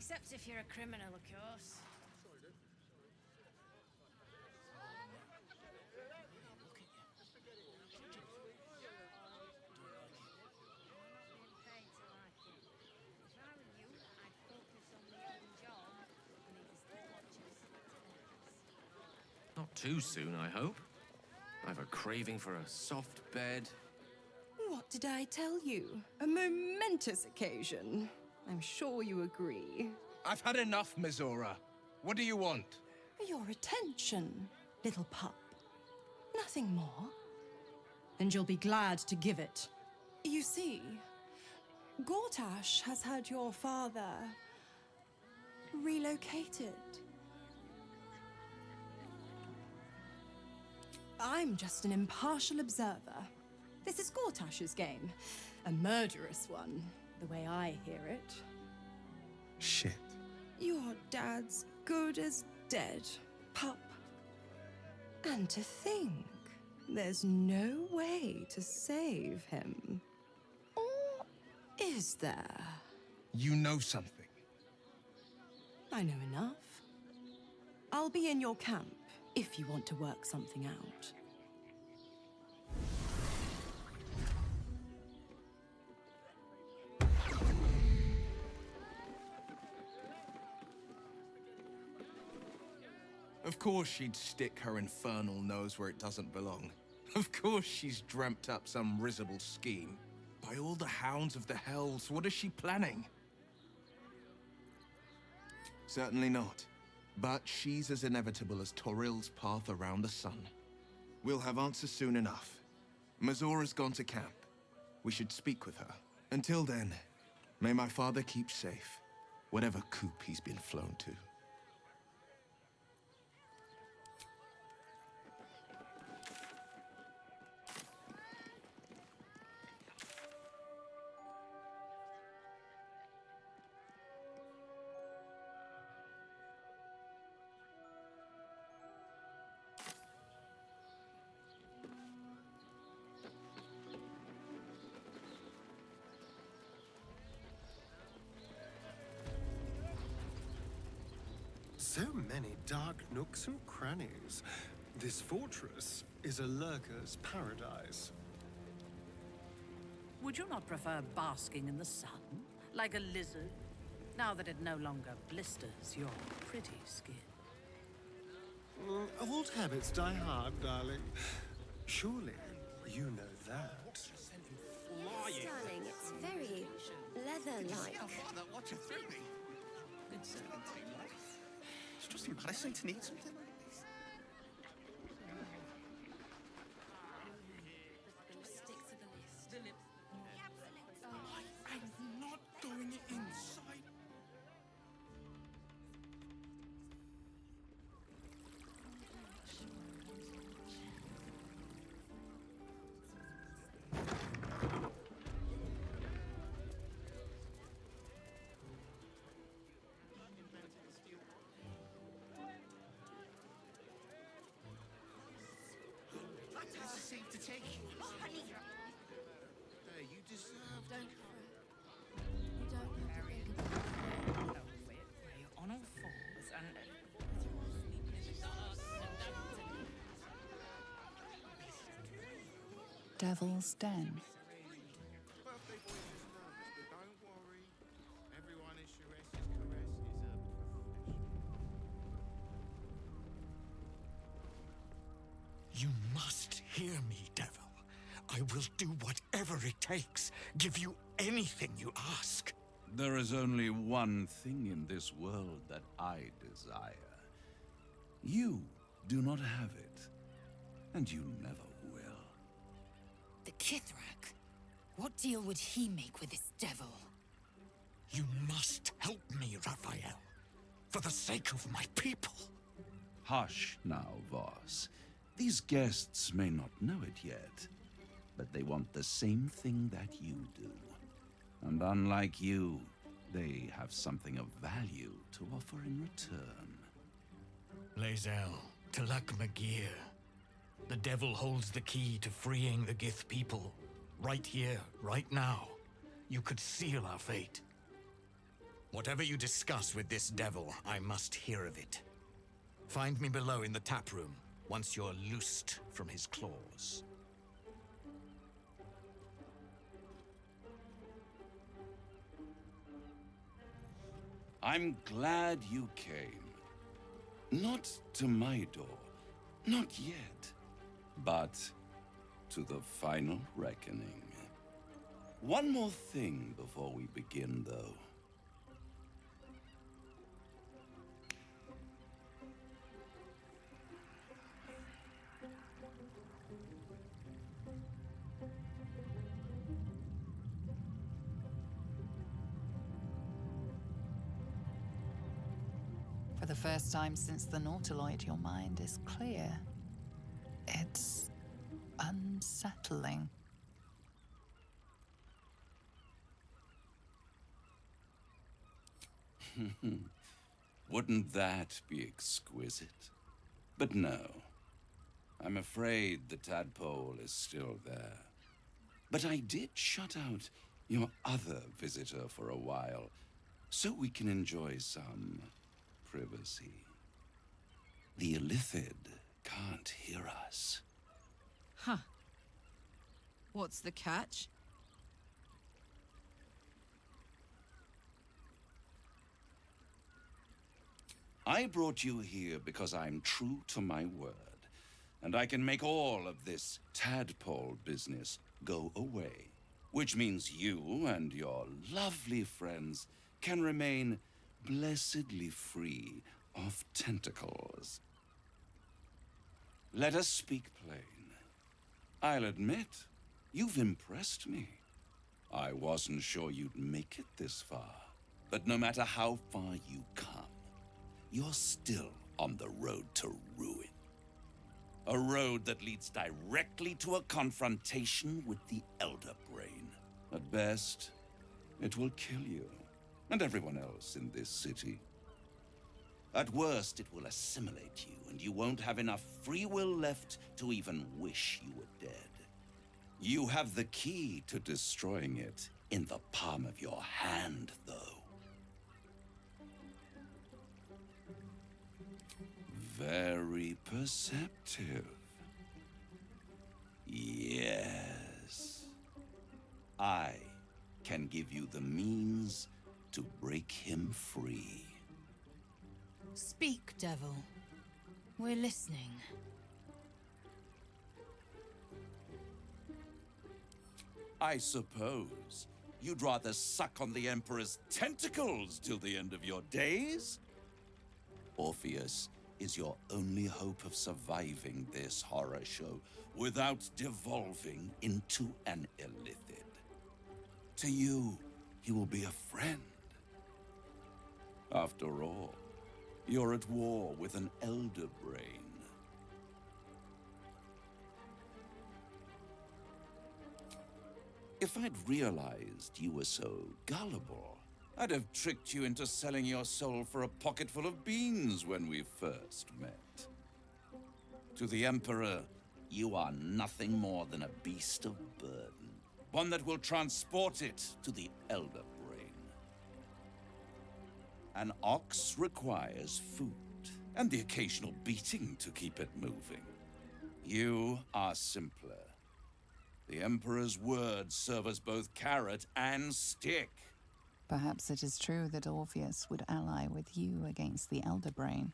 Except if you're a criminal, of course. Not too soon, I hope. I've a craving for a soft bed. What did I tell you? A momentous occasion. I'm sure you agree. I've had enough, Mizora. What do you want? Your attention, little pup. Nothing more. And you'll be glad to give it. You see, Gortash has had your father relocated. I'm just an impartial observer. This is Gortash's game. A murderous one, the way I hear it. Shit. Your dad's good as dead, pup. And to think, there's no way to save him. Or is there? You know something. I know enough. I'll be in your camp if you want to work something out. Of course she'd stick her infernal nose where it doesn't belong. Of course she's dreamt up some risible scheme. By all the hounds of the hells, what is she planning? Certainly not. But she's as inevitable as Toril's path around the sun. We'll have answers soon enough. Mizora's gone to camp. We should speak with her. Until then, may my father keep safe, whatever coop he's been flown to. So many dark nooks and crannies. This fortress is a lurker's paradise. Would you not prefer basking in the sun, like a lizard, now that it no longer blisters your pretty skin? Old habits die hard, darling. Surely you know that. Darling, it's very leather-like. Watch her through me. Good serpentine life. It's just embarrassing to need something like this. Stick to the list. I'm not doing it inside. That's a seat to take. Oh, honey! You deserve. Don't fret. You don't have to think about it. We're on all fours and... Devil's Den. Birthday boy is nervous, but don't worry. Everyone is Sures's caress is a profession. You must hear me, devil. I will do whatever it takes. Give you anything you ask. There is only one thing in this world that I desire. You do not have it, and you never will. The Kithrak? What deal would he make with this devil? You must help me, Raphael. For the sake of my people. Hush now, Voss. These guests may not know it yet, but they want the same thing that you do. And unlike you, they have something of value to offer in return. Lae'zel, Talak Magir. The devil holds the key to freeing the Gith people. Right here, right now. You could seal our fate. Whatever you discuss with this devil, I must hear of it. Find me below in the tap room, once you're loosed from his claws. I'm glad you came. Not to my door, not yet, but to the final reckoning. One more thing before we begin, though. For the first time since the Nautiloid, your mind is clear. It's unsettling. Wouldn't that be exquisite? But no. I'm afraid the tadpole is still there. But I did shut out your other visitor for a while, so we can enjoy some privacy. The Illithid can't hear us. Huh. What's the catch? I brought you here because I'm true to my word, and I can make all of this tadpole business go away. Which means you and your lovely friends can remain blessedly free of tentacles. Let us speak plain. I'll admit, you've impressed me. I wasn't sure you'd make it this far, but no matter how far you come, you're still on the road to ruin. A road that leads directly to a confrontation with the Elder Brain. At best, it will kill you, and everyone else in this city. At worst, it will assimilate you, and you won't have enough free will left to even wish you were dead. You have the key to destroying it in the palm of your hand, though. Very perceptive. Yes. I can give you the means to break him free. Speak, devil. We're listening. I suppose you'd rather suck on the Emperor's tentacles till the end of your days? Orpheus is your only hope of surviving this horror show without devolving into an Illithid. To you, he will be a friend. After all, you're at war with an Elder Brain. If I'd realized you were so gullible, I'd have tricked you into selling your soul for a pocketful of beans when we first met. To the Emperor, you are nothing more than a beast of burden, one that will transport it to the Elder Brain. An ox requires food, and the occasional beating to keep it moving. You are simpler. The Emperor's words serve as both carrot and stick. Perhaps it is true that Orpheus would ally with you against the Elder Brain.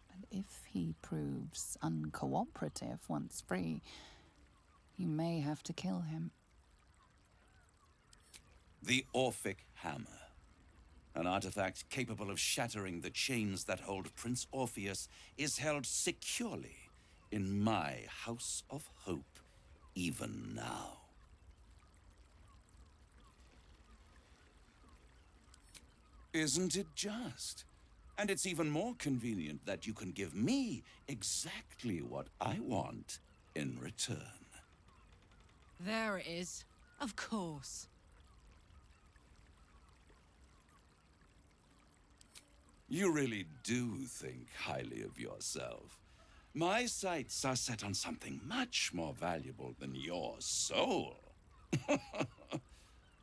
But if he proves uncooperative once free, you may have to kill him. The Orphic Hammer. An artifact capable of shattering the chains that hold Prince Orpheus is held securely in my House of Hope, even now. Isn't it just? And it's even more convenient that you can give me exactly what I want in return. There it is. Of course. You really do think highly of yourself. My sights are set on something much more valuable than your soul.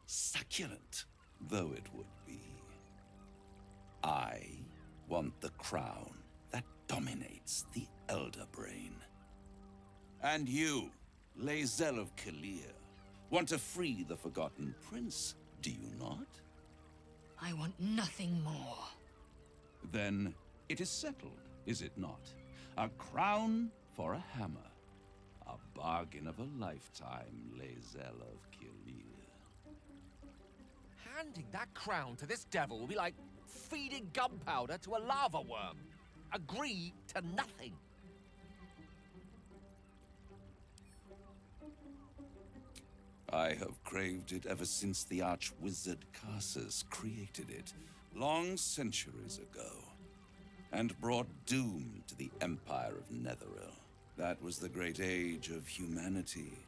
Succulent though it would be. I want the crown that dominates the Elder Brain. And you, Lae'zel of Kalir, want to free the Forgotten Prince, do you not? I want nothing more. Then it is settled, is it not? A crown for a hammer. A bargain of a lifetime, Lae'zel of Kalir. Handing that crown to this devil will be like feeding gunpowder to a lava worm. Agree to nothing. I have craved it ever since the arch-wizard Karsus created it, long centuries ago, and brought doom to the Empire of Netheril. That was the great age of humanity,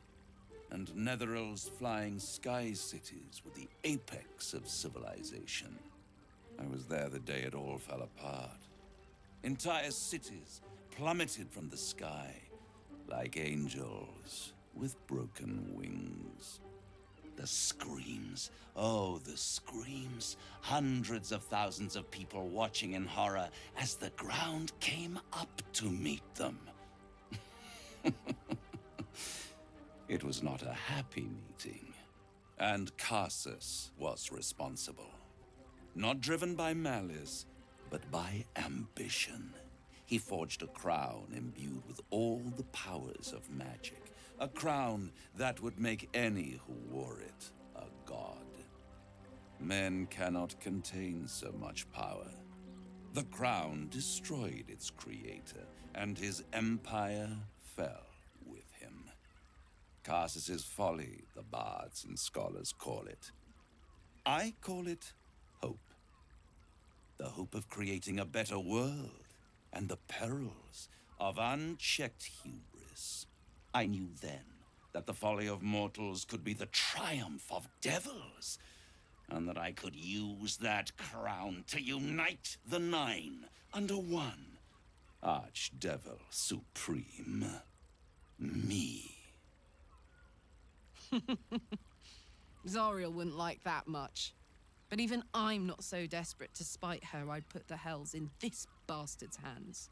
and Netheril's flying sky cities were the apex of civilization. I was there the day it all fell apart. Entire cities plummeted from the sky, like angels with broken wings. The screams, oh, the screams. Hundreds of thousands of people watching in horror as the ground came up to meet them. It was not a happy meeting, and Karsus was responsible. Not driven by malice, but by ambition. He forged a crown imbued with all the powers of magic. A crown that would make any who wore it a god. Men cannot contain so much power. The crown destroyed its creator, and his empire fell with him. Karsus's folly, the bards and scholars call it. I call it hope. The hope of creating a better world, and the perils of unchecked hubris. I knew then that the folly of mortals could be the triumph of devils, and that I could use that crown to unite the Nine under one Archdevil Supreme. Me. Zariel wouldn't like that much. But even I'm not so desperate to spite her I'd put the hells in this bastard's hands.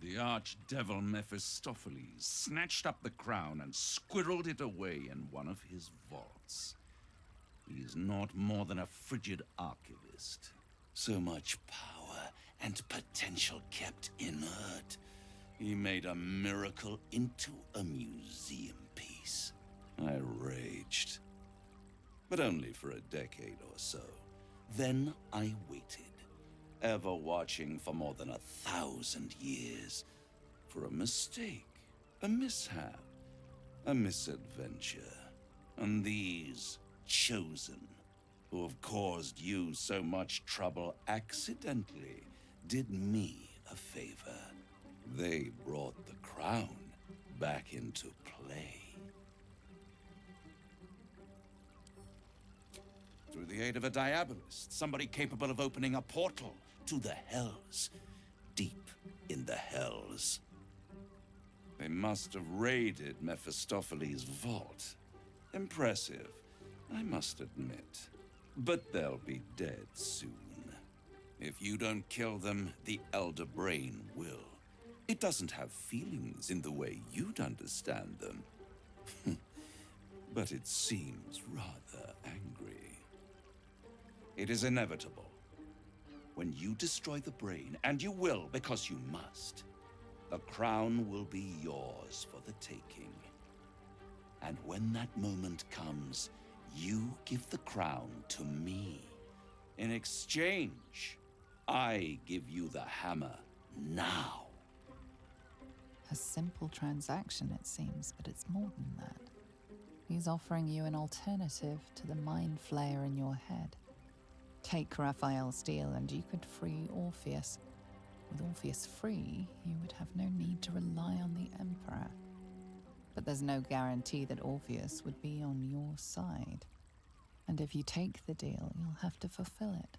The archdevil Mephistopheles snatched up the crown and squirreled it away in one of his vaults. He is not more than a frigid archivist. So much power and potential kept inert. He made a miracle into a museum piece. I raged. But only for a decade or so. Then I waited, ever watching for more than 1,000 years, for a mistake, a mishap, a misadventure. And these chosen, who have caused you so much trouble accidentally, did me a favor. They brought the crown back into play. Through the aid of a diabolist, somebody capable of opening a portal to the Hells, deep in the Hells. They must have raided Mephistopheles' vault. Impressive, I must admit. But they'll be dead soon. If you don't kill them, the Elder Brain will. It doesn't have feelings in the way you'd understand them. But it seems rather angry. It is inevitable. When you destroy the brain, and you will because you must, the crown will be yours for the taking. And when that moment comes, you give the crown to me. In exchange, I give you the hammer now. A simple transaction, it seems, but it's more than that. He's offering you an alternative to the mind flayer in your head. Take Raphael's deal and you could free Orpheus. With Orpheus free, you would have no need to rely on the Emperor. But there's no guarantee that Orpheus would be on your side. And if you take the deal, you'll have to fulfill it.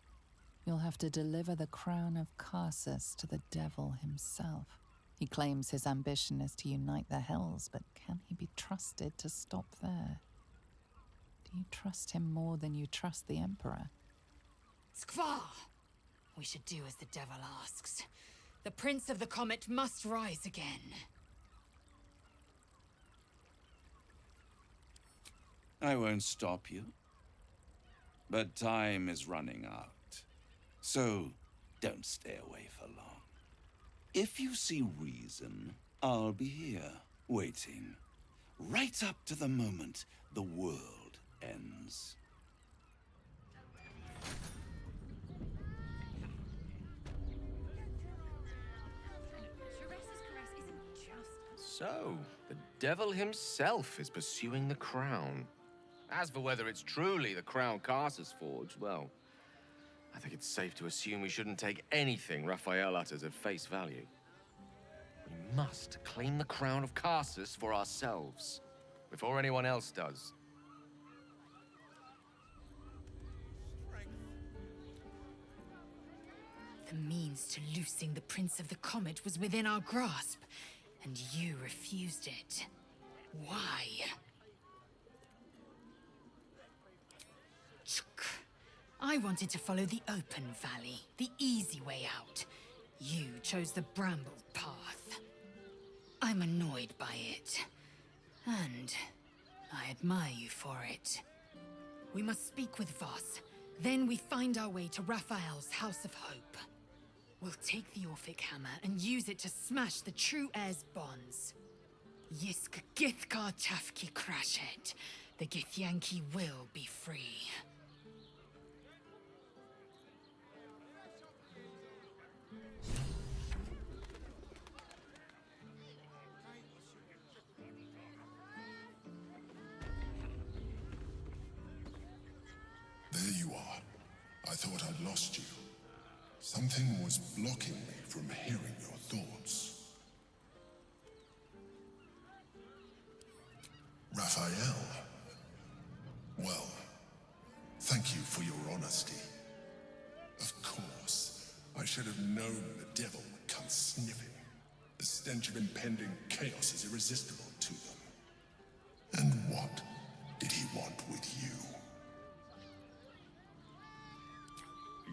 You'll have to deliver the crown of Karsus to the devil himself. He claims his ambition is to unite the Hells, but can he be trusted to stop there? Do you trust him more than you trust the Emperor? Skvar! We should do as the devil asks. The Prince of the Comet must rise again. I won't stop you. But time is running out. So, don't stay away for long. If you see reason, I'll be here, waiting. Right up to the moment the world ends. So, the devil himself is pursuing the crown. As for whether it's truly the crown Carsus forged, well, I think it's safe to assume we shouldn't take anything Raphael utters at face value. We must claim the crown of Carsus for ourselves, before anyone else does. The means to loosing the Prince of the Comet was within our grasp, and you refused it. Why? I wanted to follow the open valley, the easy way out. You chose the brambled path. I'm annoyed by it. And I admire you for it. We must speak with Voss. Then we find our way to Raphael's House of Hope. We'll take the Orphic Hammer and use it to smash the true heir's bonds. Yisk Githkar Tafki Krashet. The Githyanki will be free. There you are. I thought I'd lost you. Something was blocking me from hearing your thoughts. Raphael. Well, thank you for your honesty. Of course, I should have known the devil would come sniffing. The stench of impending chaos is irresistible to them. And what did he want with you?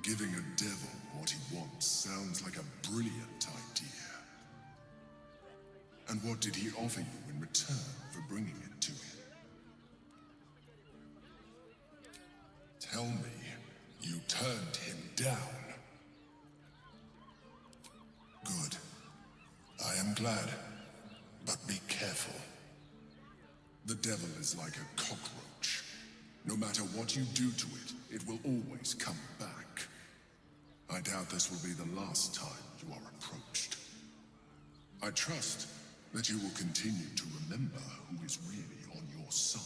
Giving a devil what he wants sounds like a brilliant idea. And what did he offer you in return for bringing it to him? Tell me, you turned him down. Good. I am glad. But be careful. The devil is like a cockroach. No matter what you do to it, it will always come back. I doubt this will be the last time you are approached. I trust that you will continue to remember who is really on your side.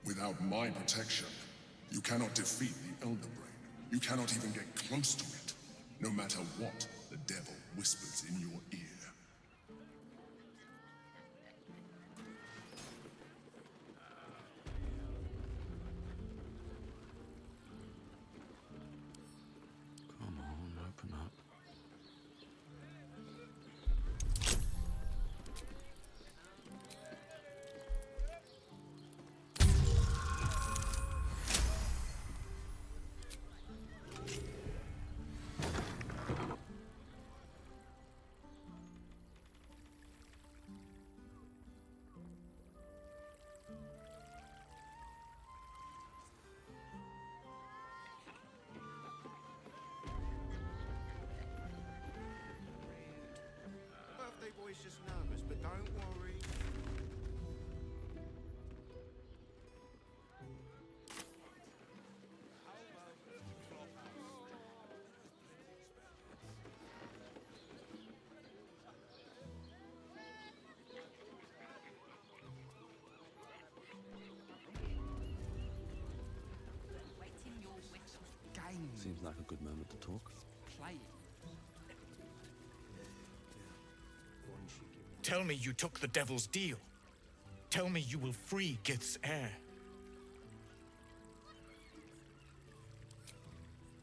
Without my protection, you cannot defeat the Elder Brain. You cannot even get close to it, no matter what the devil whispers in your ear. Come on, open up. Birthday boy's just nervous, but don't worry. Seems like a good moment to talk. Tell me you took the devil's deal. Tell me you will free Gith's heir.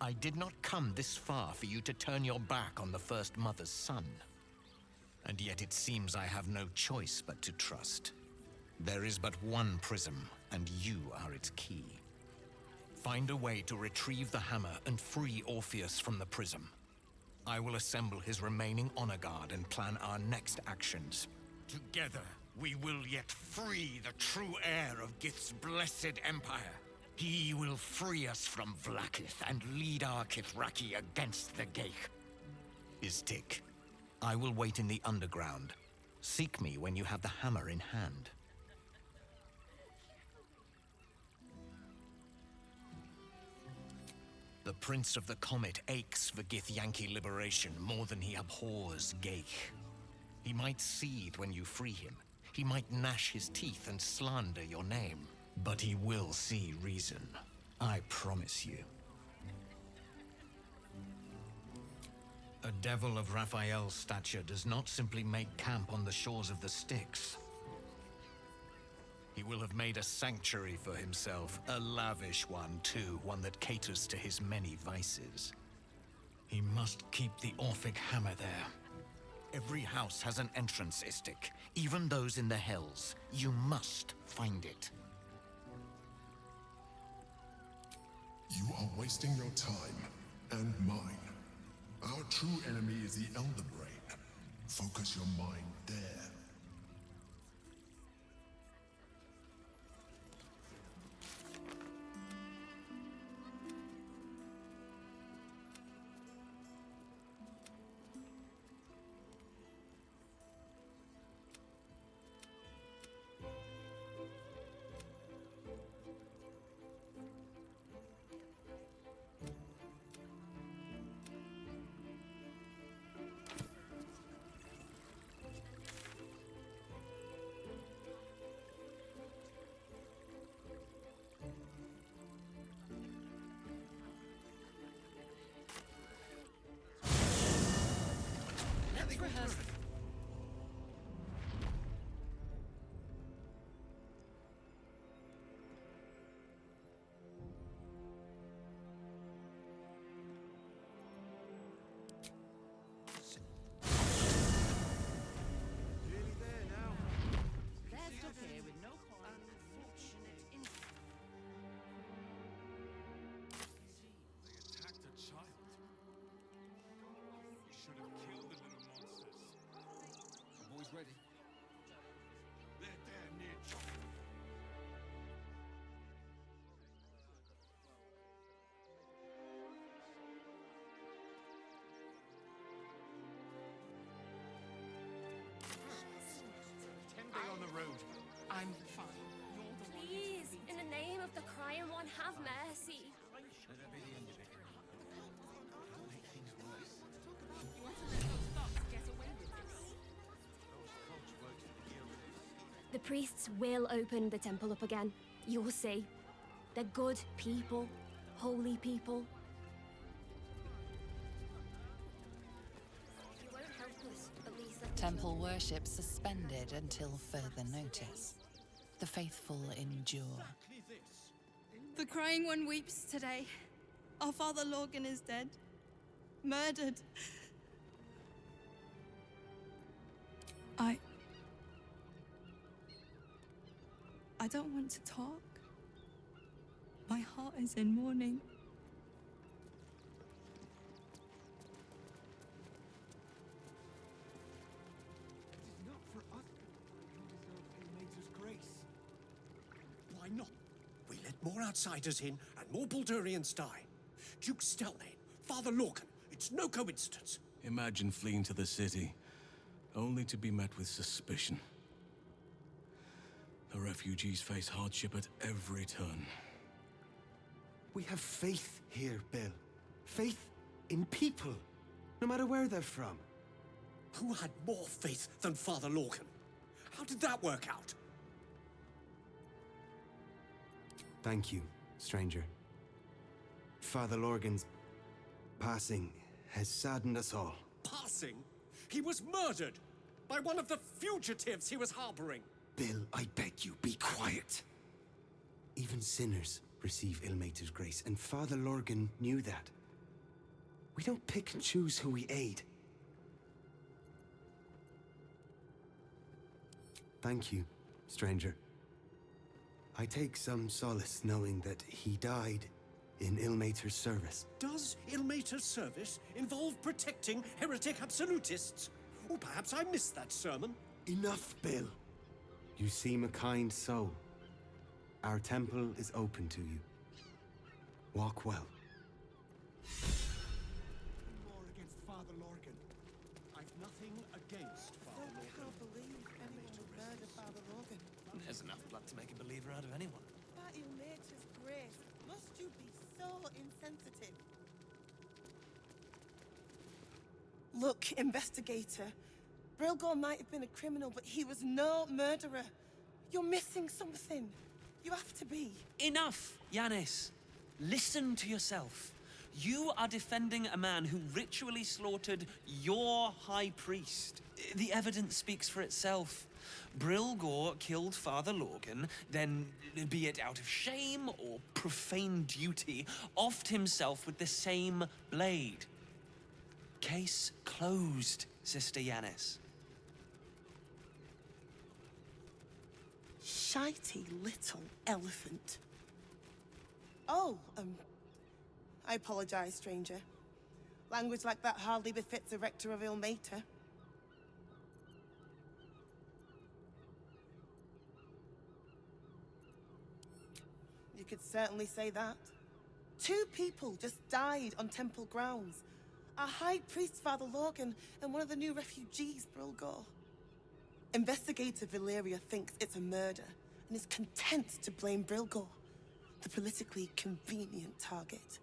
I did not come this far for you to turn your back on the First Mother's son. And yet it seems I have no choice but to trust. There is but one prism, and you are its key. Find a way to retrieve the hammer and free Orpheus from the prism. I will assemble his remaining honor guard and plan our next actions. Together, we will yet free the true heir of Gith's blessed empire. He will free us from Vlaakith and lead our Kithraki against the Geich. Istik, I will wait in the underground. Seek me when you have the hammer in hand. The Prince of the Comet aches for Githyanki liberation more than he abhors Geich. He might seethe when you free him. He might gnash his teeth and slander your name. But he will see reason. I promise you. A devil of Raphael's stature does not simply make camp on the shores of the Styx. He will have made a sanctuary for himself, a lavish one too, one that caters to his many vices. He must keep the Orphic hammer there. Every house has an entrance, Istik, even those in the Hells. You must find it. You are wasting your time, and mine. Our true enemy is the Elder Brain. Focus your mind there. Ready. Let that niche. On the road. I'm fine. Please, in the name of the crying one, have mercy. Let that be the end of it. Don't make things worse. You want to let those thugs get away with this? The priests will open the temple up again. You'll see. They're good people. Holy people. If you won't help us, at least let Temple worship suspended until further notice. The faithful endure. The crying one weeps today. Our father Lorgan is dead. Murdered. I don't want to talk. My heart is in mourning. It is not for us who deserve Ilmater's grace. Why not? We let more outsiders in, and more Baldurians die. Duke Stelnane, Father Lorcan, it's no coincidence. Imagine fleeing to the city, only to be met with suspicion. The refugees face hardship at every turn. We have faith here, Bill. Faith in people, no matter where they're from. Who had more faith than Father Lorcan? How did that work out? Thank you, stranger. Father Lorgan's passing has saddened us all. Passing? He was murdered by one of the fugitives he was harboring. Bill, I beg you, be quiet. Even sinners receive Ilmater's grace, and Father Lorgan knew that. We don't pick and choose who we aid. Thank you, stranger. I take some solace knowing that he died in Ilmater's service. Does Ilmater's service involve protecting heretic absolutists? Or perhaps I missed that sermon. Enough, Bill. You seem a kind soul. Our temple is open to you. Walk well. More against Father Lorgan. I've nothing against Father Lorgan. I can't believe anyone would murder Father Lorgan. There's enough blood to make a believer out of anyone. That Ilmater's grace. Must you be so insensitive? Look, investigator. Brilgor might have been a criminal, but he was no murderer. You're missing something. You have to be. Enough, Yanis. Listen to yourself. You are defending a man who ritually slaughtered your high priest. The evidence speaks for itself. Brilgor killed Father Lorgan, then, be it out of shame or profane duty, offed himself with the same blade. Case closed, Sister Yanis. Shitey little elephant. Oh, I apologize, stranger. Language like that hardly befits a rector of Ilmater. You could certainly say that. 2 people just died on temple grounds. Our high priest, Father Lorgan, and one of the new refugees, Brilgor. Investigator Valeria thinks it's a murder and is content to blame Brilgor, the politically convenient target.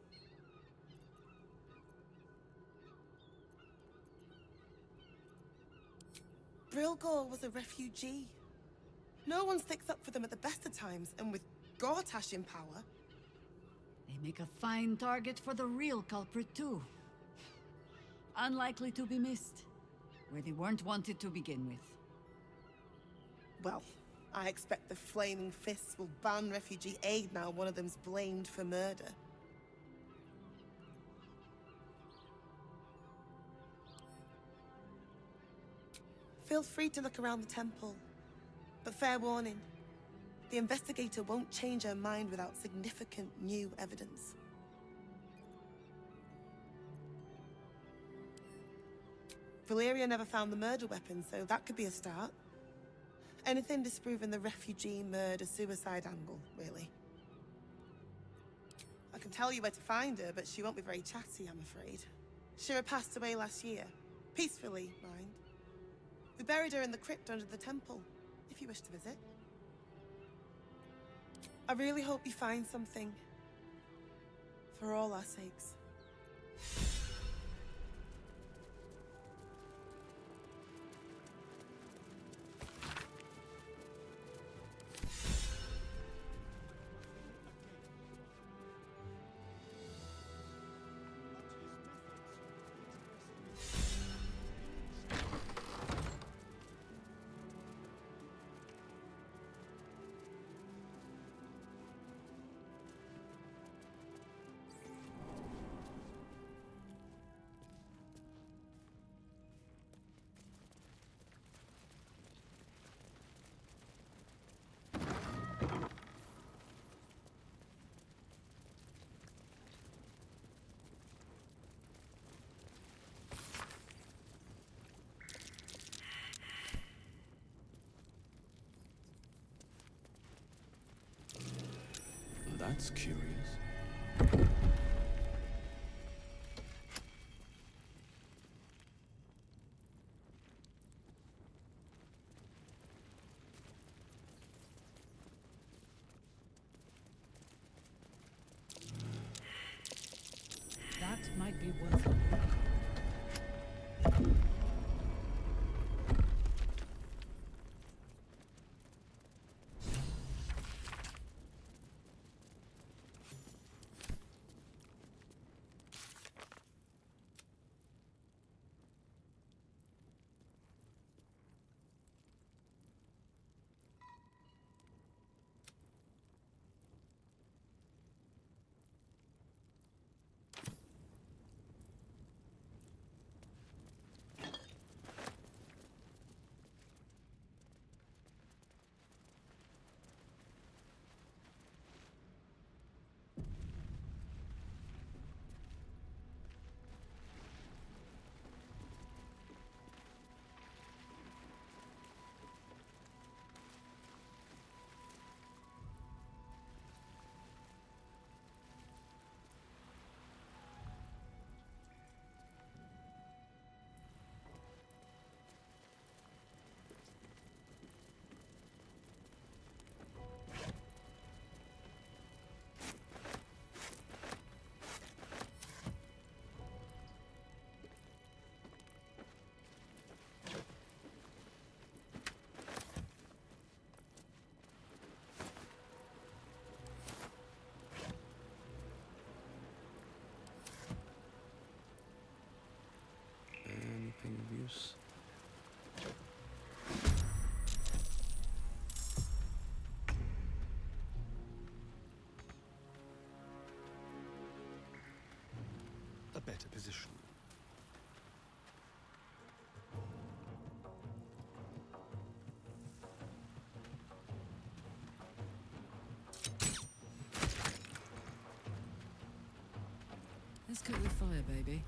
Brilgor was a refugee. No one sticks up for them at the best of times, and with Gortash in power... They make a fine target for the real culprit, too. Unlikely to be missed, where they weren't wanted to begin with. Well, I expect the Flaming Fists will ban refugee aid now one of them's blamed for murder. Feel free to look around the temple. But fair warning, the investigator won't change her mind without significant new evidence. Valeria never found the murder weapon, so that could be a start. Anything disproving the refugee murder-suicide angle, really. I can tell you where to find her, but she won't be very chatty, I'm afraid. Shira passed away last year. Peacefully, mind. We buried her in the crypt under the temple, if you wish to visit. I really hope you find something. For all our sakes. That's curious. That might be worth it. anything of use. A better position. Let's cook with fire, baby.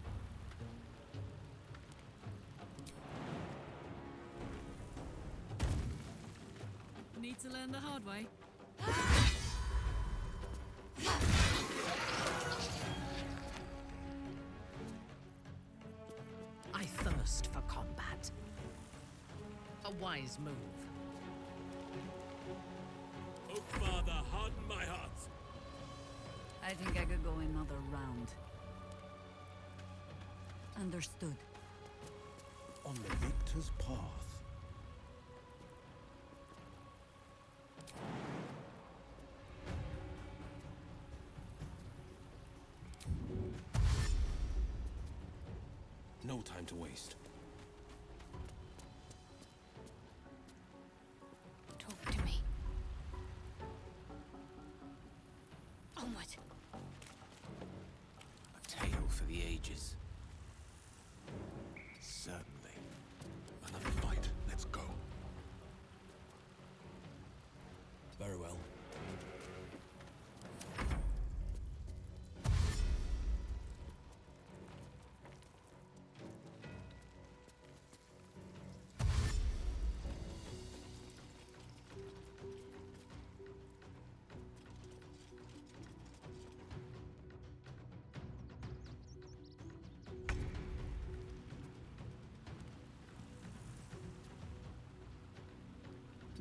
Need to learn the hard way. I thirst for combat. A wise move. Oh, Father, harden my heart. I think I could go another round. Understood. On the victor's path. No time to waste. Talk to me. Onward. A tale for the ages. Certainly. Another fight. Let's go. Very well.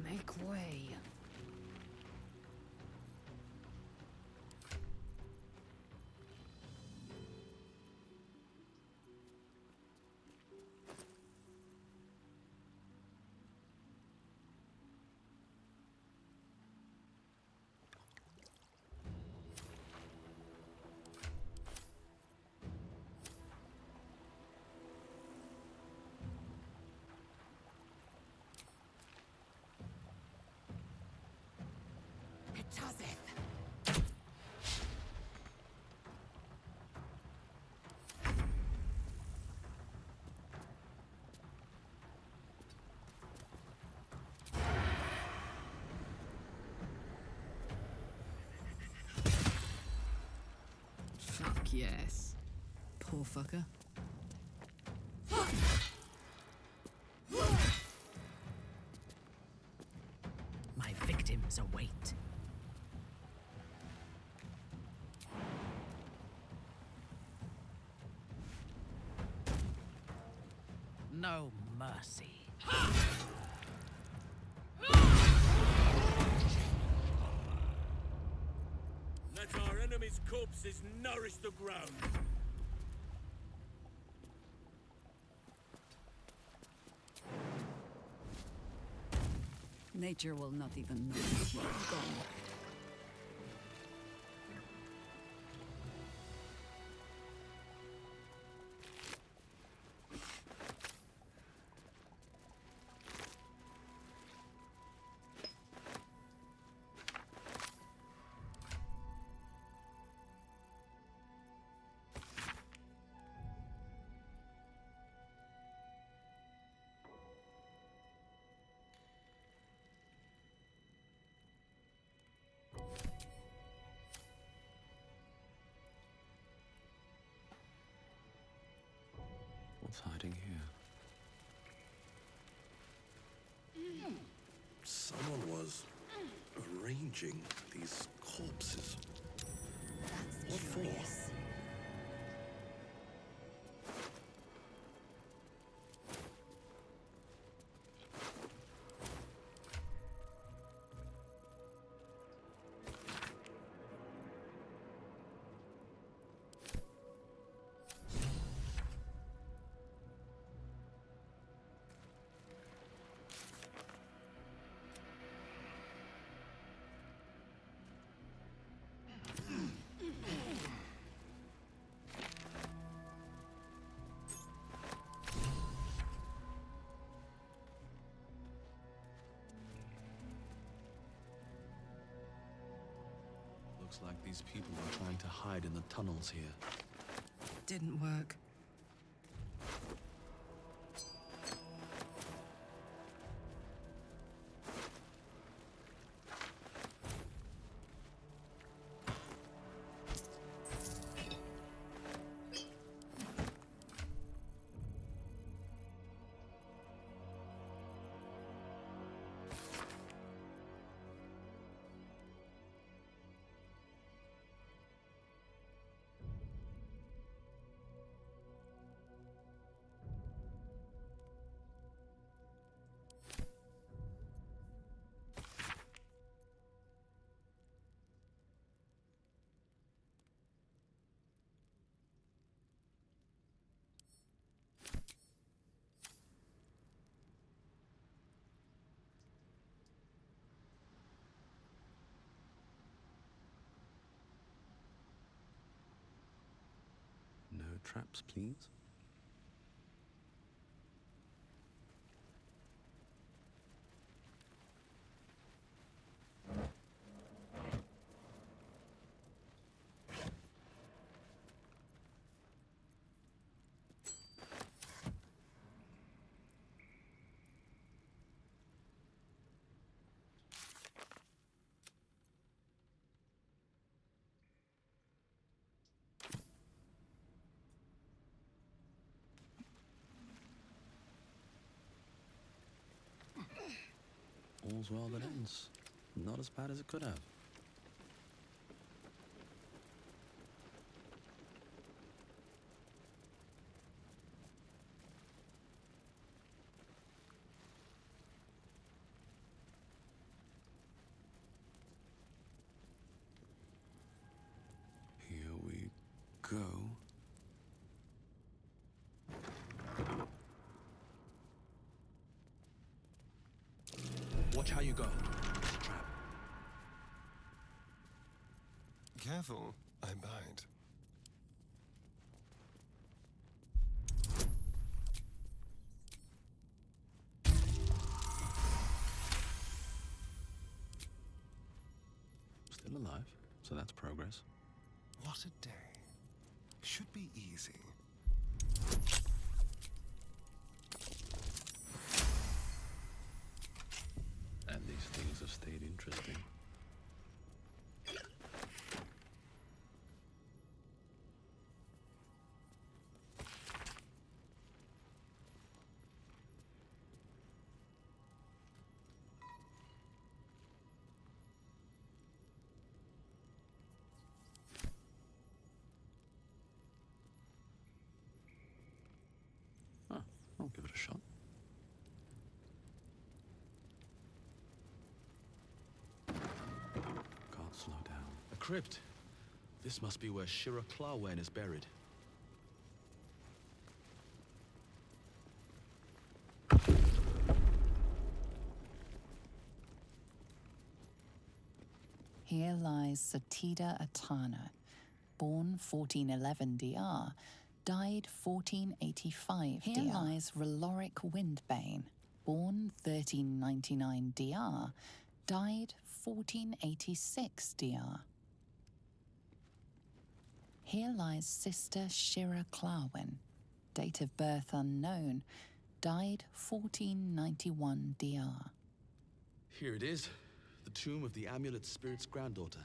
Make way. Fuck yes. Poor fucker. My victims await. No mercy. Let our enemies' corpses nourish the ground. Nature will not even know that you are gone. What's hiding here? Someone was arranging these corpses. What for? Looks like these people are trying to hide in the tunnels here. Didn't work. No traps, please. All's well that ends. Not as bad as it could have. Here we go. Watch how you go. It's a trap. Careful, I bite. Still alive, so that's progress. What a day. Should be easy. And these things have stayed interesting. I'll give it a shot. Can't slow down. A crypt. This must be where Shira Clawen is buried. Here lies Satida Atana, born 1411 DR, died 1485 DR. Here lies Reloric Windbane, born 1399 DR, died 1486 DR. Here lies Sister Shira Clawen, date of birth unknown, died 1491 DR. Here it is, the tomb of the Amulet Spirit's granddaughter.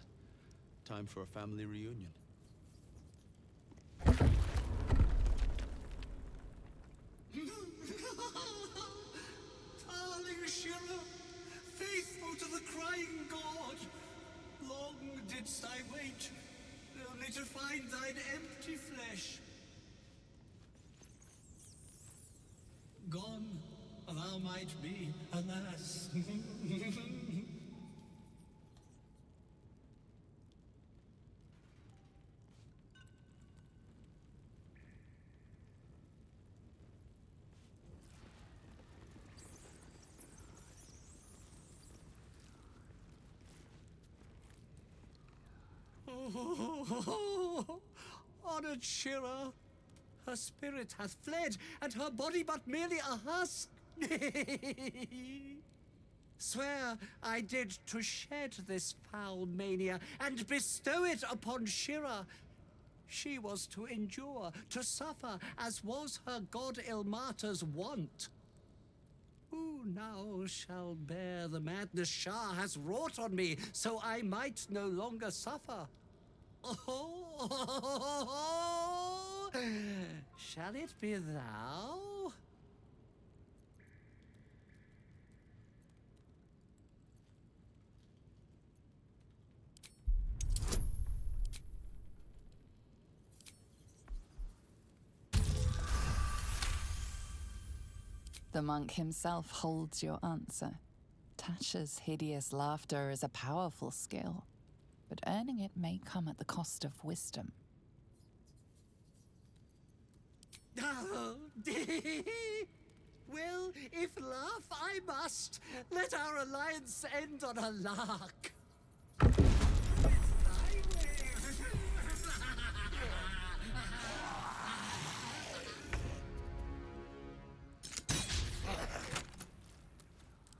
Time for a family reunion. Darling Shira, faithful to the crying god, long didst I wait, only to find thine empty flesh. Gone, thou might be, alas. Oh, honored Shira, her spirit hath fled, and her body but merely a husk. Swear I did to shed this foul mania and bestow it upon Shira. She was to endure, to suffer, as was her god Ilmata's wont. Who now shall bear the madness Shah has wrought on me, so I might no longer suffer? Oh, shall it be thou? The monk himself holds your answer. Tasha's hideous laughter is a powerful skill, but earning it may come at the cost of wisdom. Oh, well, if laugh I must, let our alliance end on a lark.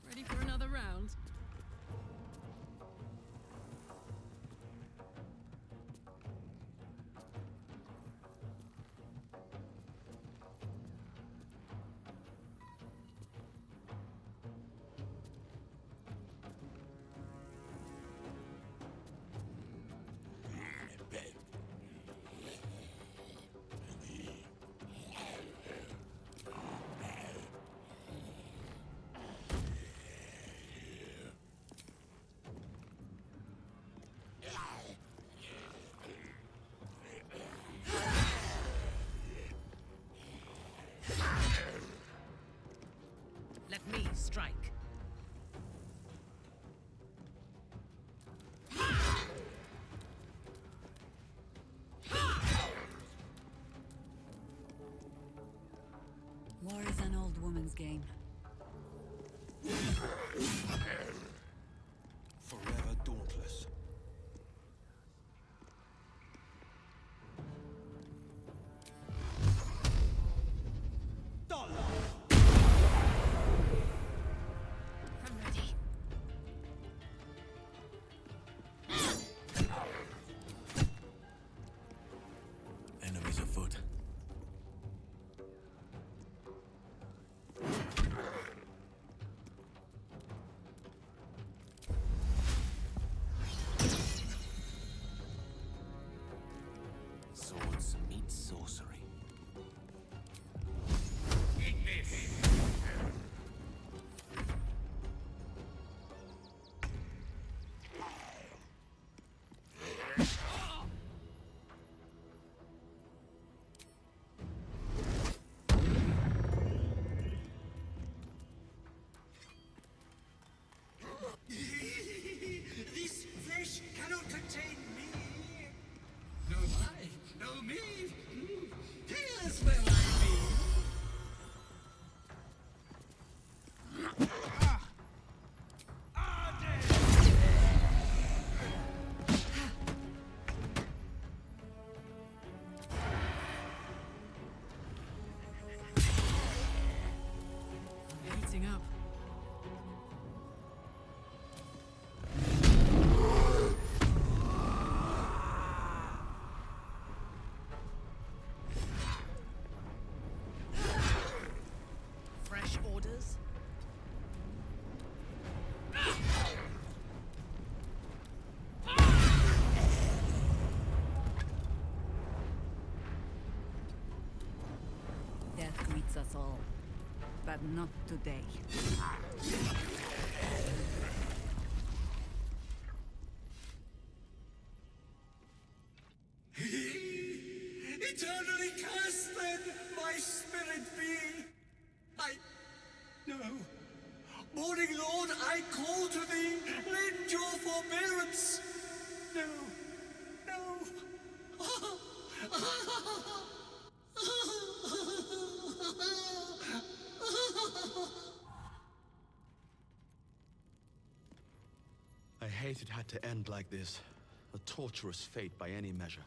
Ready for another round? Let me strike. War is an old woman's game. Forever dauntless. I'm ready. Enemies afoot. Swords meet sorcery. This flesh cannot contain me. No I, no me. Here's where I be. Heating up. Fresh orders? Death greets us all, but not today. Eternally cursed then, my spirit be. No. Morning Lord, I call to thee, lend your forbearance. No. I hate it had to end like this. A torturous fate by any measure.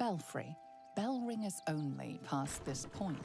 Belfry. Bell ringers only past this point.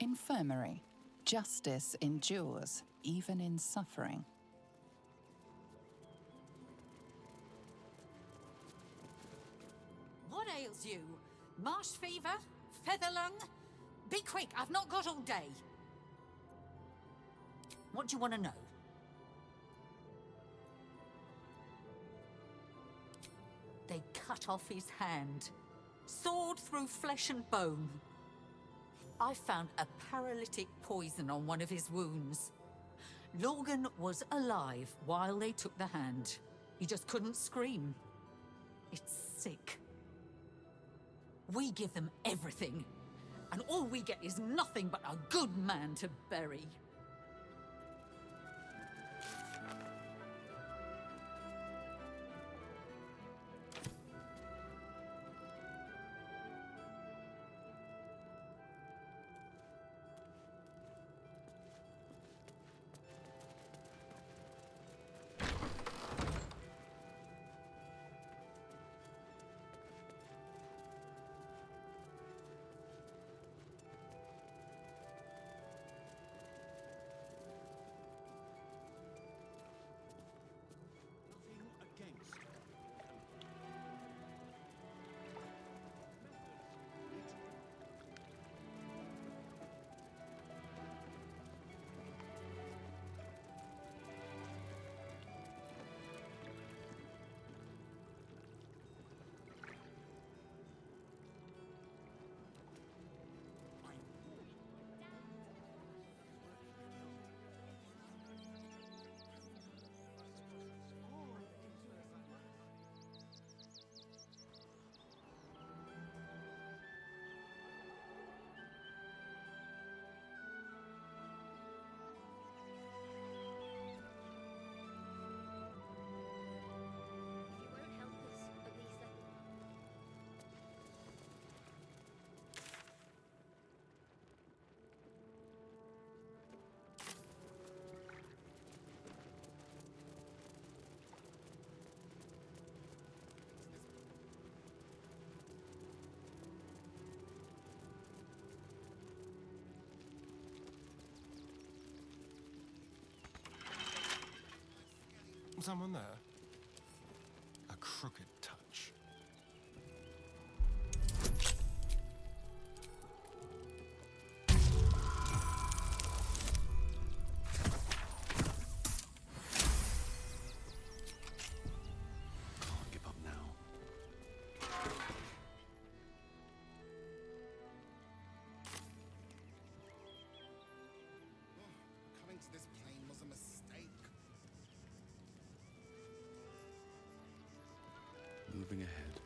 Infirmary. Justice endures, even in suffering. What ails you? Marsh fever? Feather lung? Be quick, I've not got all day. What do you want to know? They cut off his hand. Sword through flesh and bone. I found a paralytic poison on one of his wounds. Lorgan was alive while they took the hand. He just couldn't scream. It's sick. We give them everything, and all we get is nothing but a good man to bury. Someone there? A crooked touch. Can't give up now. Coming to this plane was a mistake. Moving ahead.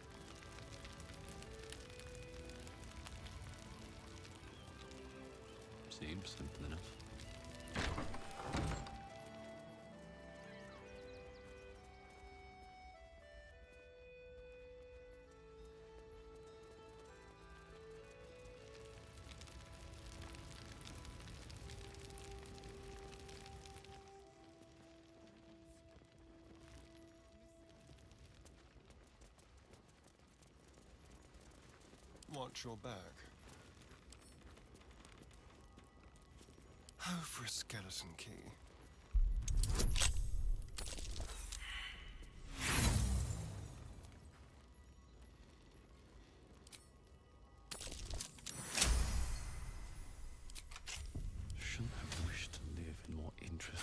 Seems simple enough. Watch your back. Oh, for a skeleton key. Shouldn't have wished to live in more interesting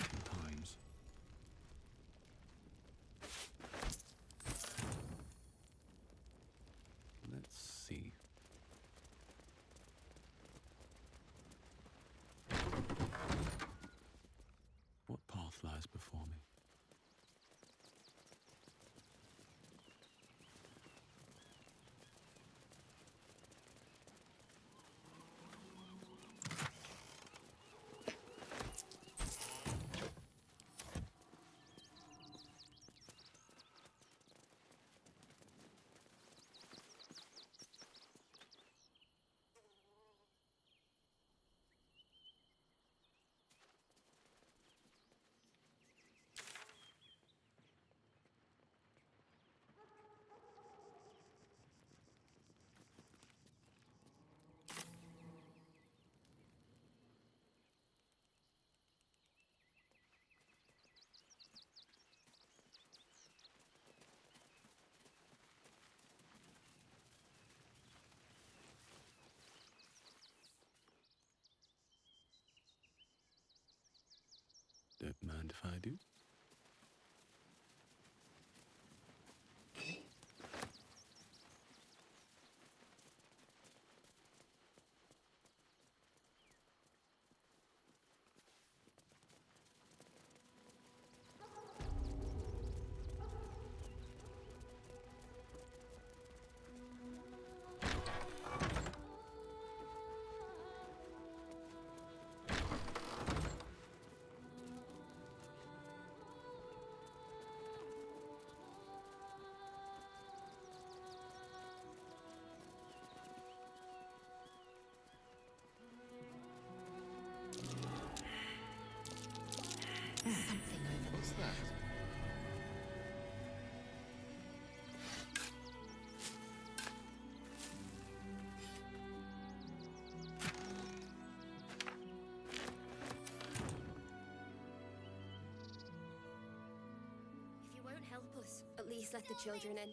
mind if I do? What's that? If you won't help us, at least let the children in.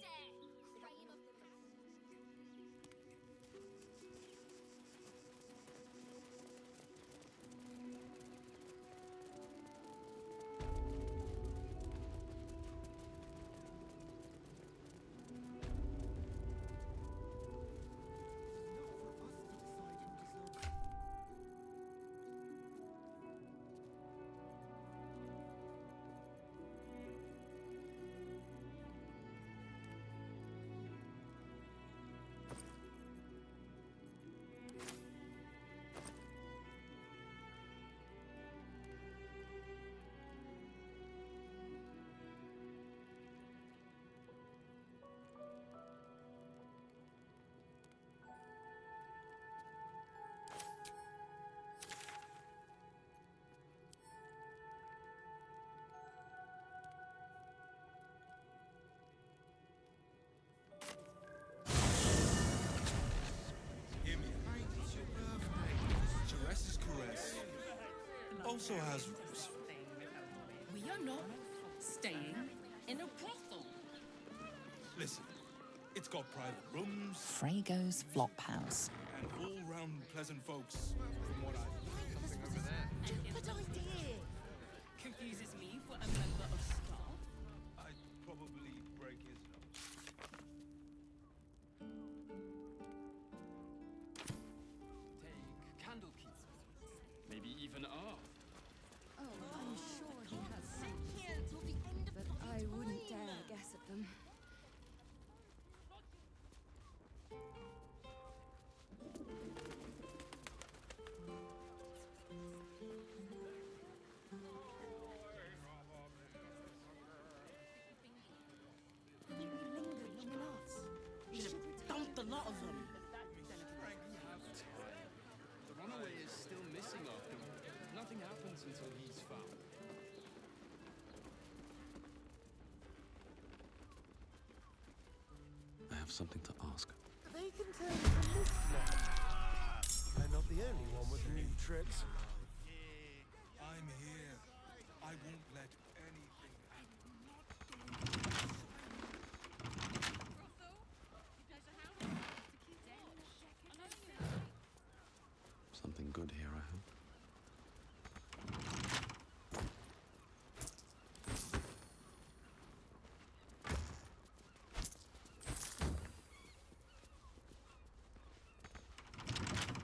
Also has rooms. We are not staying in a brothel. Listen, it's got private rooms Frago's Flophouse. and all-round pleasant folks, from what I've... Something over there. Good idea. Confuses me for a member of staff. I'd probably break his nose. Take candle keys. Maybe even off. Oh, I'm sure he has some, but I wouldn't dare guess at them. Dumped a lot of them. The runaway is still missing afterward. Nothing happens until he's found. I have something to ask. They can turn into this one. They're not the only one with new tricks. I'm here. I won't let anything Something good here, I hope.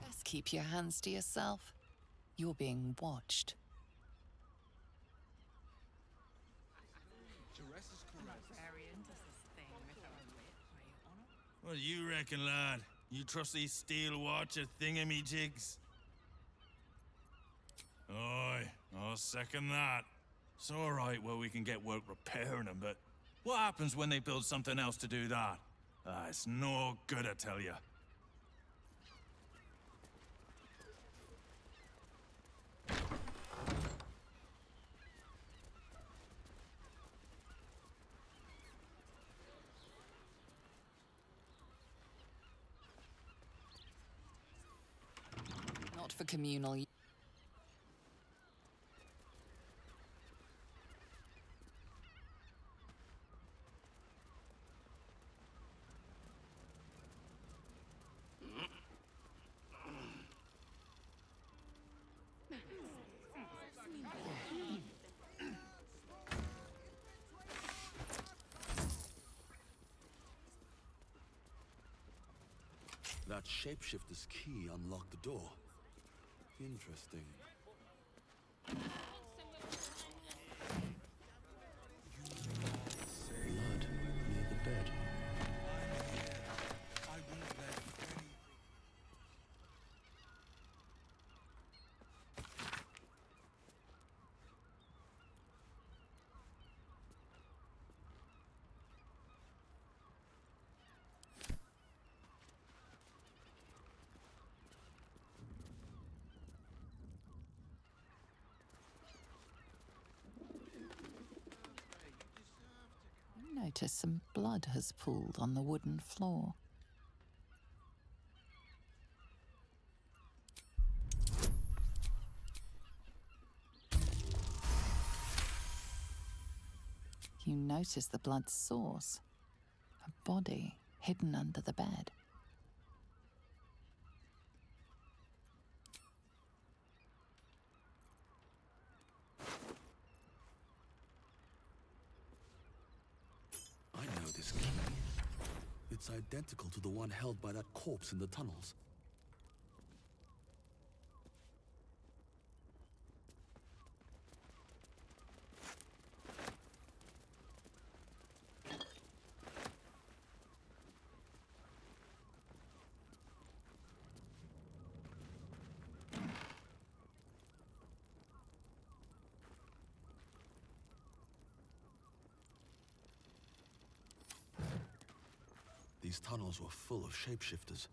Best keep your hands to yourself. You're being watched. What do you reckon, lad? You trust these steel watcher thingamajigs? Aye, I'll second that. It's all right where we can get work repairing them, but what happens when they build something else to do that? It's no good, I tell you. Not for communal use. that shapeshifter's key unlocked the door. Interesting. Blood near the bed. You notice some blood has pooled on the wooden floor. You notice the blood's source, a body hidden under the bed. I know this key. It's identical to the one held by that corpse in the tunnels. These tunnels were full of shapeshifters.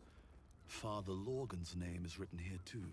Father Lorgan's name is written here too.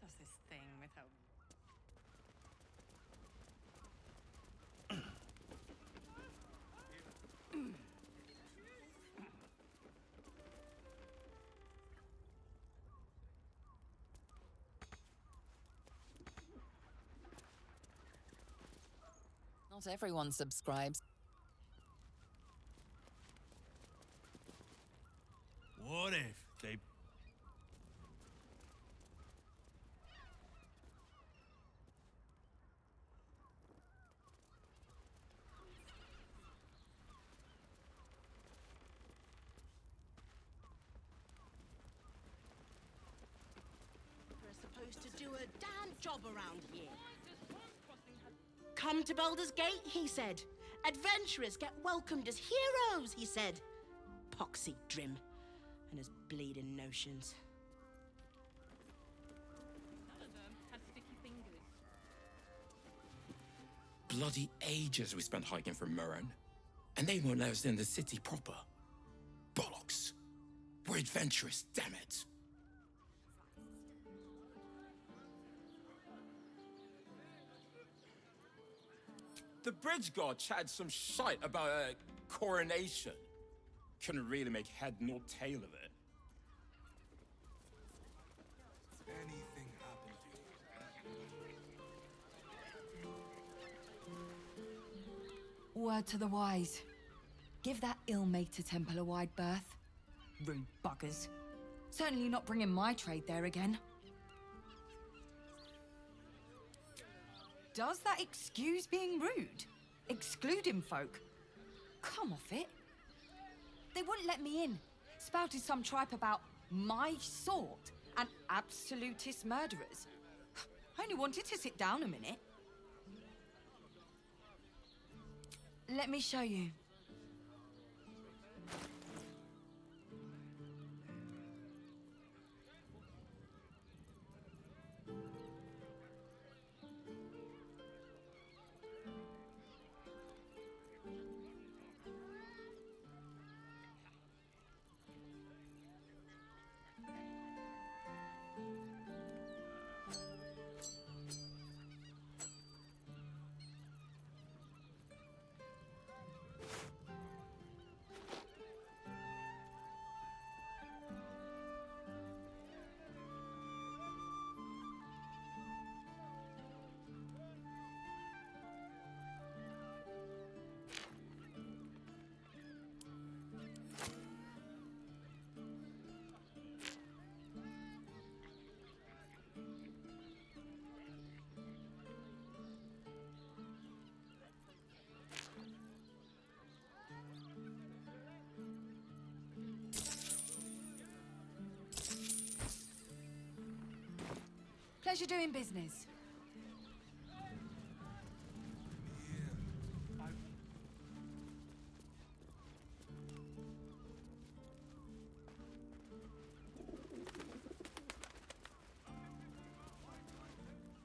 Does this thing with her... Not everyone subscribes. What if they... We're supposed to do a damn job around here. Come to Baldur's Gate, he said. Adventurers get welcomed as heroes, he said. Poxy Drim and his bleeding notions. Bloody ages we spent hiking from Murren, and they won't let us in the city proper. Bollocks. We're adventurous, damn it. The bridge god chatted some shite about a coronation. Couldn't really make head nor tail of it. Anything happened to you? Word to the wise. Give that ill-mated temple a wide berth. Rude buggers. Certainly not bringing my trade there again. Does that excuse being rude? Excluding folk? Come off it. They wouldn't let me in. Spouted some tripe about my sort and absolutist murderers. I only wanted to sit down a minute. Let me show you. Pleasure doing business.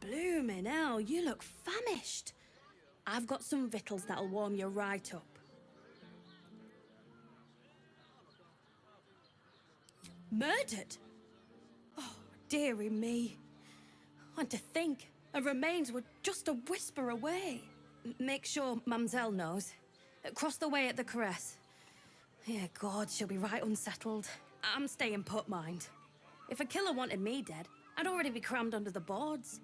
Bloomin' hell, you look famished. I've got some victuals that'll warm you right up. Murdered? Oh, dearie me. And to think, her remains were just a whisper away. Make sure Mamselle knows. Across the way at the caress. Yeah, God, she'll be right unsettled. I'm staying put, mind. If a killer wanted me dead, I'd already be crammed under the boards.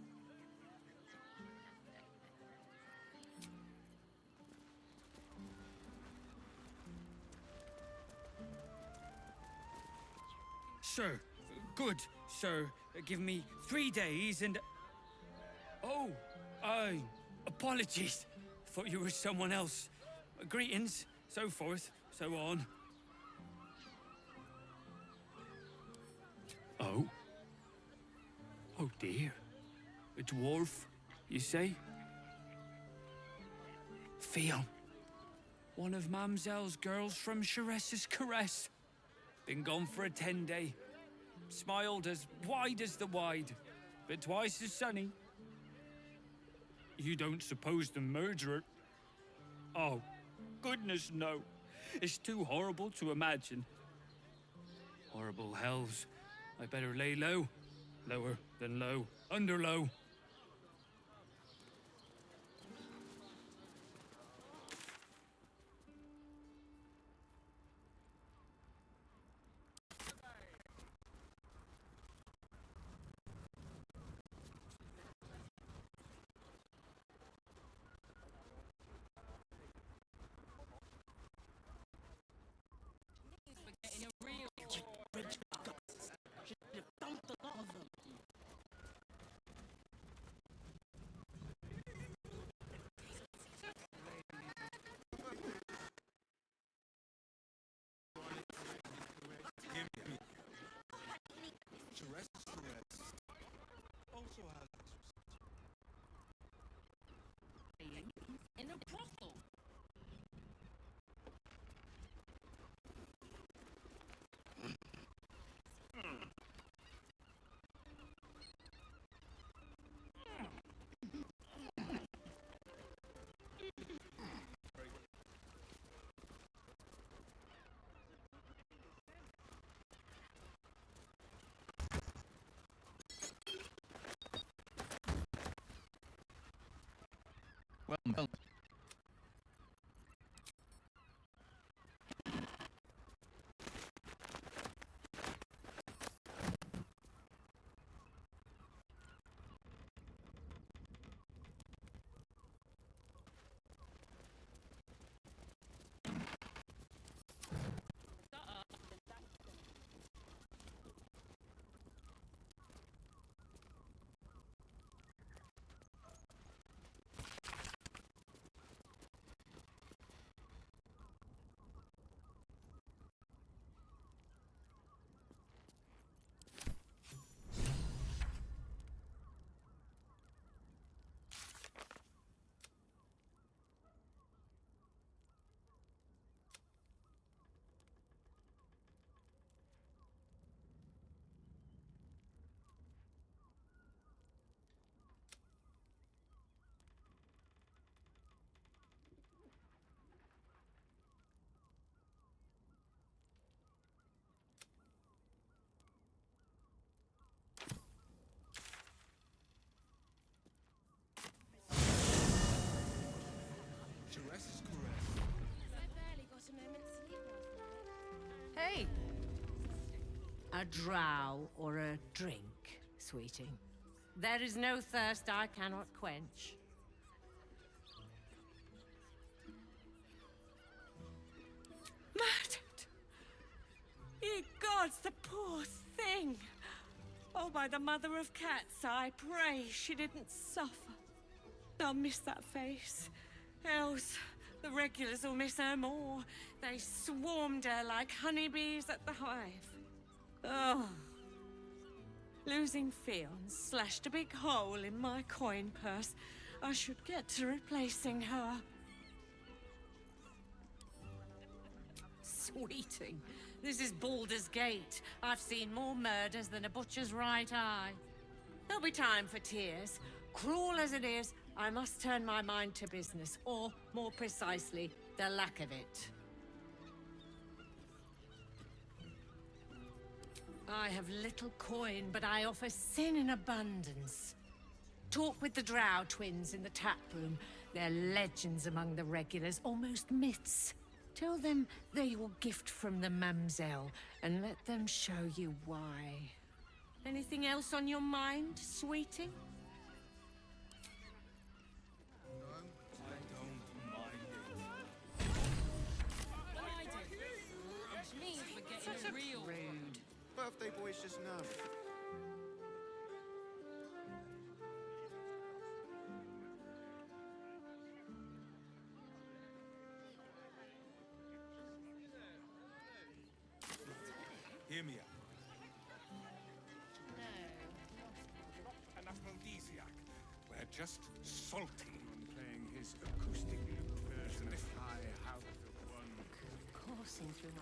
Sir, good, sir. Give me 3 days and... Oh, apologies. Thought you were someone else. Greetings, so forth, so on. Oh? Oh dear. A dwarf, you say? Theo. One of Mamselle's girls from Chares's Caress. Been gone for a 10-day. Smiled as wide as the wide, but twice as sunny. You don't suppose the murderer... Oh, goodness no. It's too horrible to imagine. Horrible hells. I better lay low. Lower than low. Under low. In a brothel. Well. Hey! A drow or a drink, sweeting. There is no thirst I cannot quench. Murdered! Ye gods, the poor thing! Oh, by the mother of cats, I pray she didn't suffer. I'll miss that face. Else, the regulars will miss her more. They swarmed her like honeybees at the hive. Oh. Losing Fionn slashed a big hole in my coin purse. I should get to replacing her. Sweeting, this is Baldur's Gate. I've seen more murders than a butcher's right eye. There'll be time for tears. Cruel as it is, I must turn my mind to business, or, more precisely, the lack of it. I have little coin, but I offer sin in abundance. Talk with the Drow twins in the tap room. They're legends among the regulars, almost myths. Tell them they're your gift from the Mamselle, and let them show you why. Anything else on your mind, sweeting? Such a rude. Birthday boy's just numb. Hear me out. An aphrodisiac. We're just salty. I'm playing his acoustic lute version of High House of One. Coursing through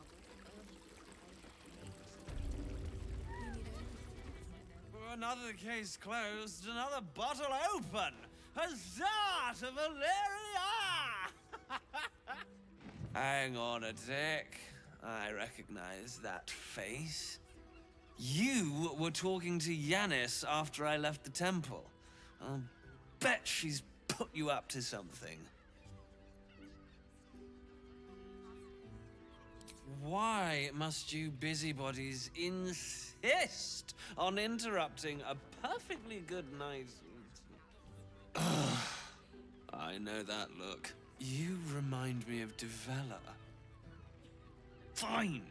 Another case closed, another bottle open. Huzzah to Valeria! Hang on a tick. I recognize that face. You were talking to Yanis after I left the temple. I'll bet she's put you up to something. Why must you busybodies insist on interrupting a perfectly good night? I know that look. You remind me of Devella. Fine.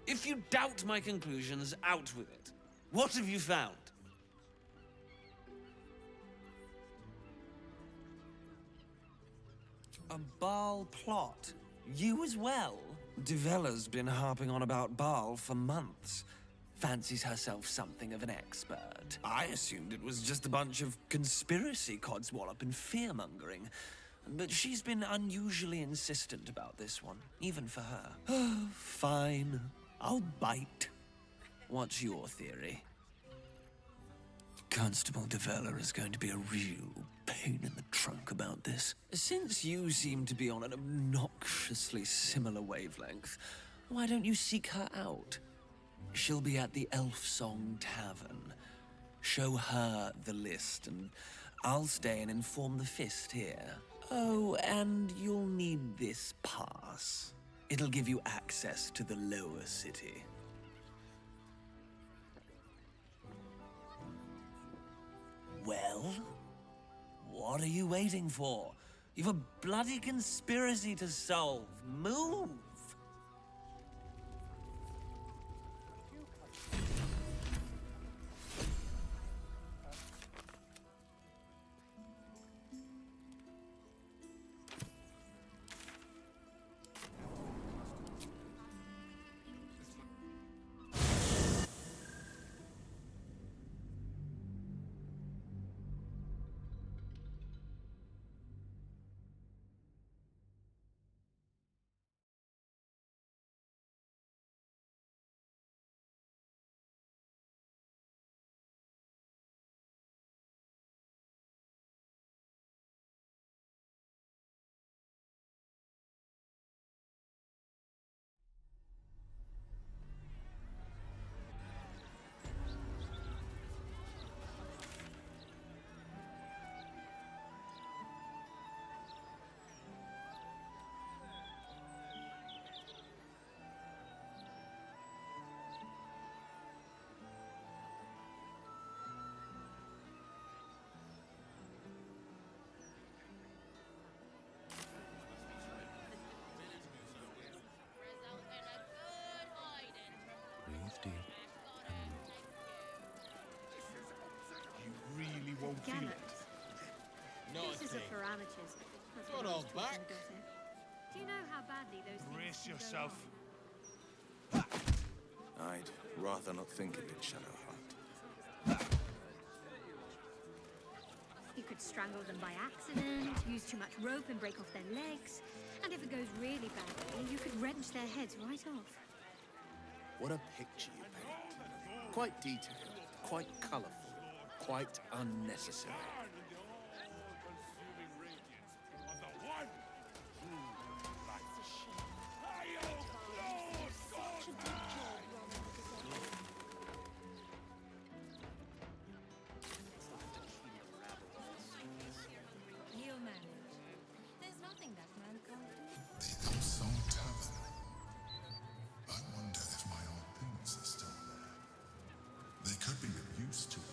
If you doubt my conclusions, out with it. What have you found? A Baal plot. You as well? Devella's been harping on about Baal for months. Fancies herself something of an expert. I assumed it was just a bunch of conspiracy codswallop and fear-mongering. But she's been unusually insistent about this one, even for her. Fine. I'll bite. What's your theory? Constable Devella is going to be a real pain in the trunk about this. Since you seem to be on an obnoxiously similar wavelength, why don't you seek her out? She'll be at the Elf Song Tavern. Show her the list, and I'll stay and inform the Fist here. Oh, and you'll need this pass. It'll give you access to the lower city. Well? What are you waiting for? You've a bloody conspiracy to solve. Move! You really won't feel it. This is a parameters. Not all back. Do you know how badly those Brace things can go yourself. wrong? I'd rather not think of it, Shadowheart. could strangle them by accident, use too much rope and break off their legs. And if it goes really badly, you could wrench their heads right off. What a picture you paint. Quite detailed, quite colourful, quite unnecessary. He'll manage. There's nothing that man can't do. The old Song Tavern. I wonder if my old things are still there. They could be of use to me.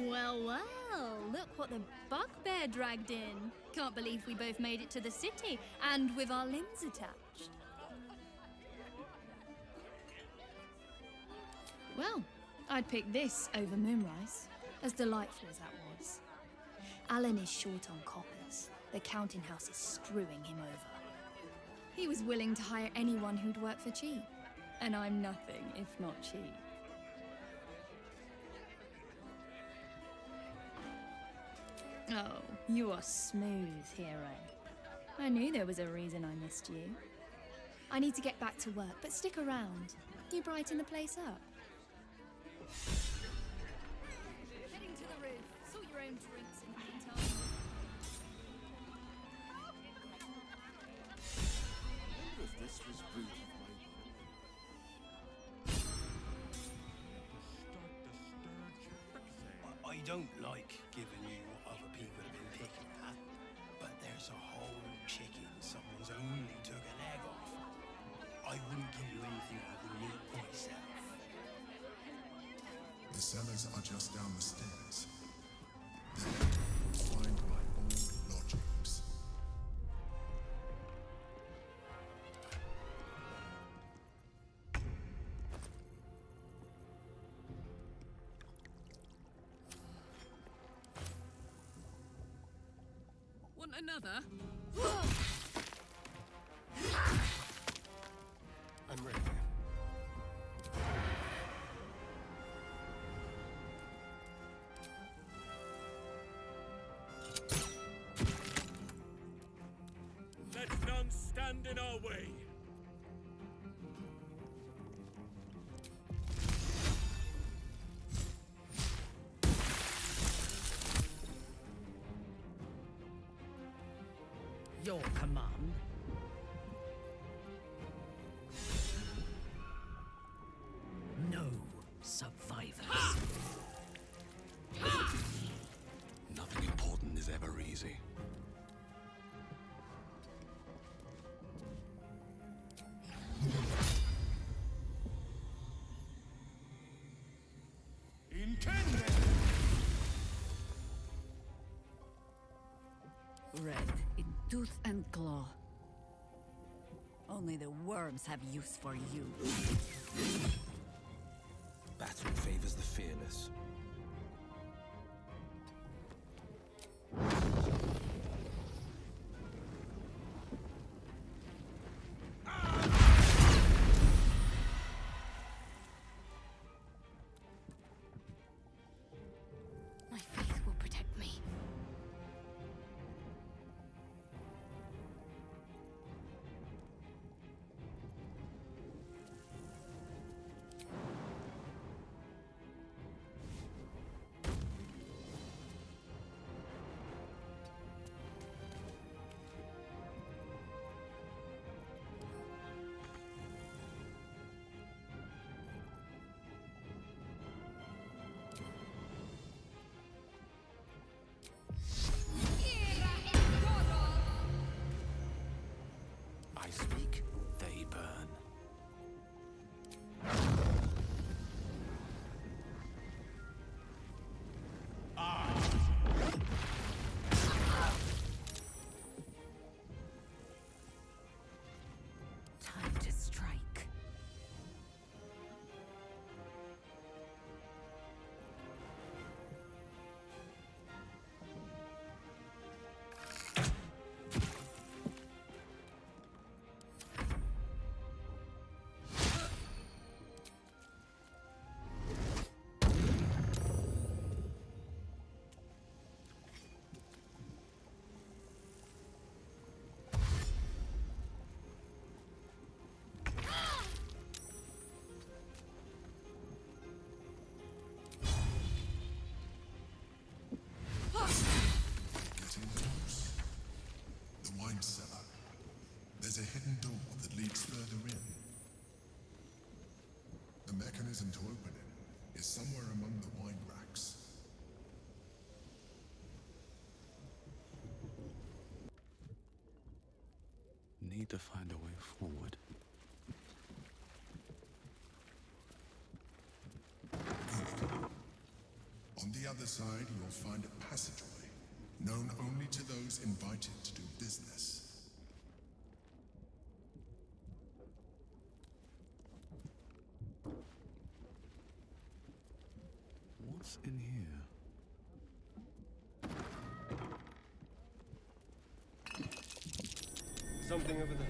Well, well, look what the bugbear dragged in. Can't believe we both made it to the city, and with our limbs attached. Well, I'd pick this over Moonrise, as delightful as that was. Alan is short on coppers. The counting house is screwing him over. He was willing to hire anyone who'd work for cheap, and I'm nothing if not cheap. Oh, you are smooth, hero. I knew there was a reason I missed you. I need to get back to work, but stick around. You brighten the place up. Heading to the roof. Sort your own drinks in the meantime. I wonder if this was root of my... I don't like giving you what other people have been picking at, but there's a whole chicken someone's only took an egg off. I wouldn't give you anything I wouldn't eat myself. The cellars are just down the stairs. There you'll find my old lodgings. Want another? I'm ready. Let none stand in our way. Your command. No survivors. Nothing important is ever easy. Red in tooth and claw. Only the worms have use for you. Battle favors the fearless. My faith will protect me. mechanism to open it is somewhere among the wine racks. Need to find a way forward. On the other side, you'll find a passageway, known only to those invited to do business. What's in here? Something over there.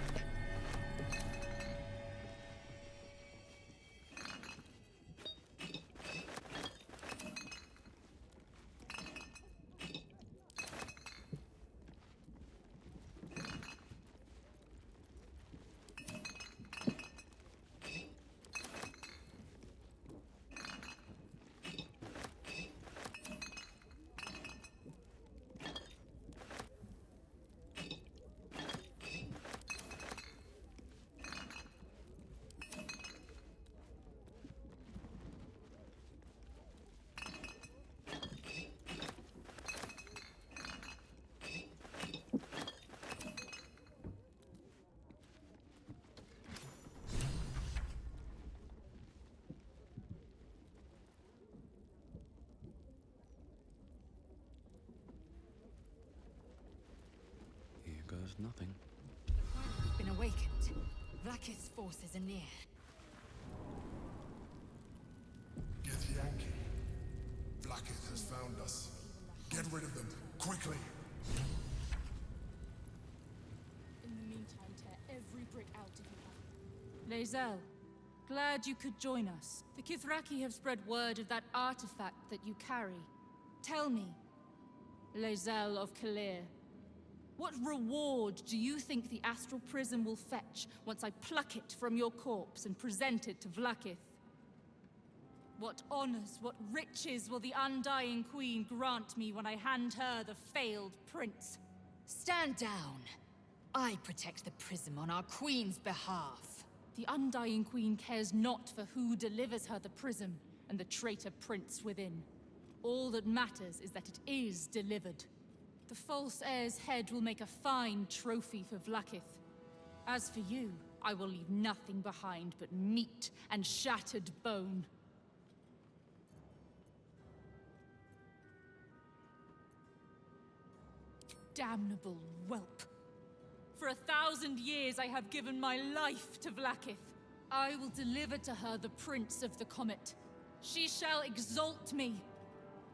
Here goes nothing. We've been awakened. Vlakith's forces are near. Githyanki, Vlakith has found us. Get rid of them, quickly! In the meantime, tear every brick out of you. Lae'zel, glad you could join us. The Kithraki have spread word of that artifact that you carry. Tell me, Lae'zel of Kalir, what reward do you think the astral prism will fetch once I pluck it from your corpse and present it to Vlakith? What honors, what riches will the Undying Queen grant me when I hand her the failed prince? Stand down. I protect the prism on our queen's behalf. The Undying Queen cares not for who delivers her the prism and the traitor prince within. All that matters is that it is delivered. The false heir's head will make a fine trophy for Vlakith. As for you, I will leave nothing behind but meat and shattered bone. Damnable whelp. For 1,000 years I have given my life to Vlakith. I will deliver to her the Prince of the Comet. She shall exalt me.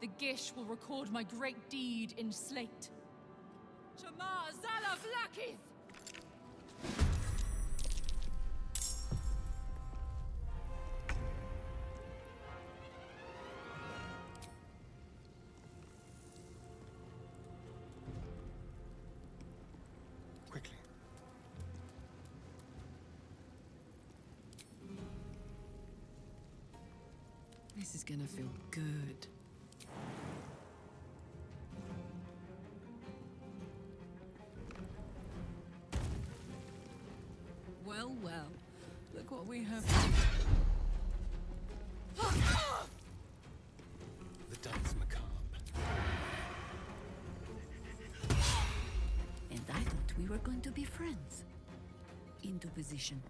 The Gish will record my great deed in slate. Shema Zala Vlakith! Quickly. This is gonna feel good. Well, well. Look what we have. The dance macabre. And I thought we were going to be friends. Into position.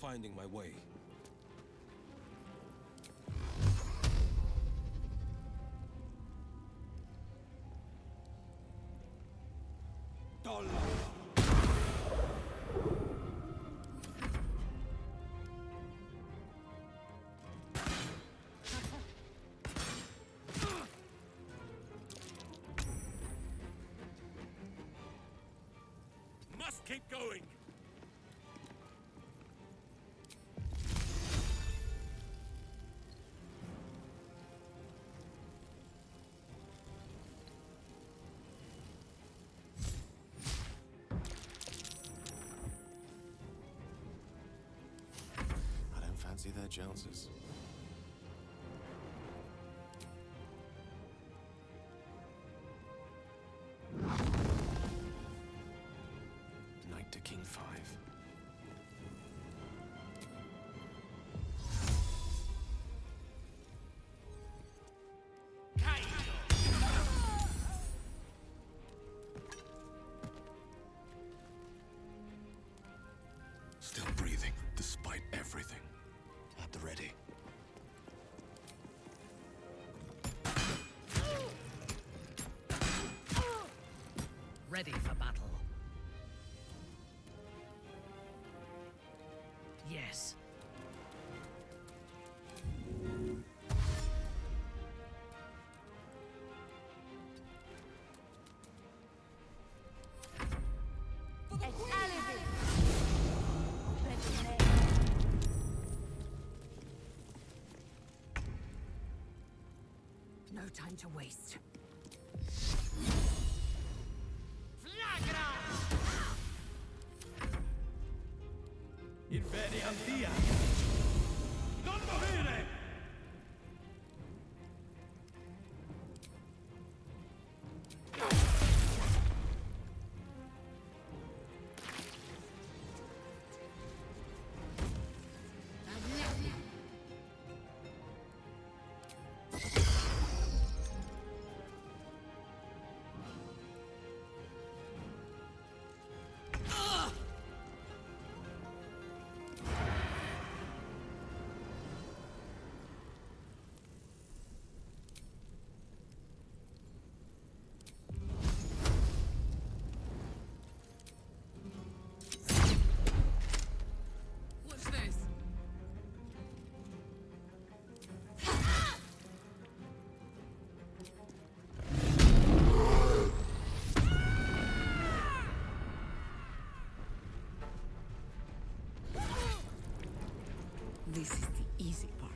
finding my way. Must keep going. I don't fancy their chances. Knight to King 5. Still breathing, despite everything. At the ready. Ready for battle. Yes. No time to waste. Inferiam dia. Non morire! What's this? This is the easy part.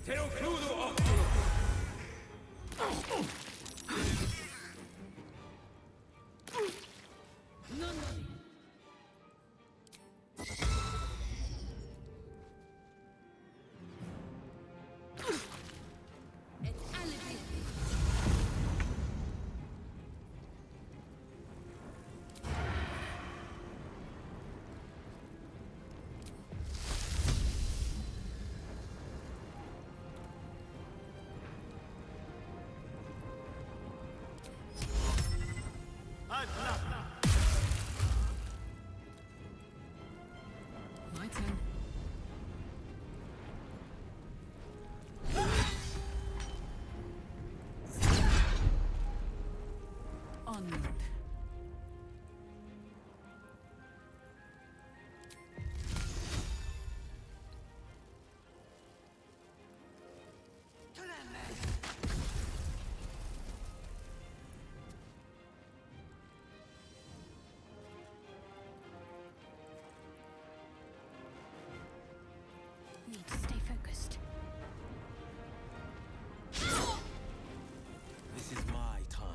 Te lo crudo My turn. Onward. Need to stay focused. This is my time.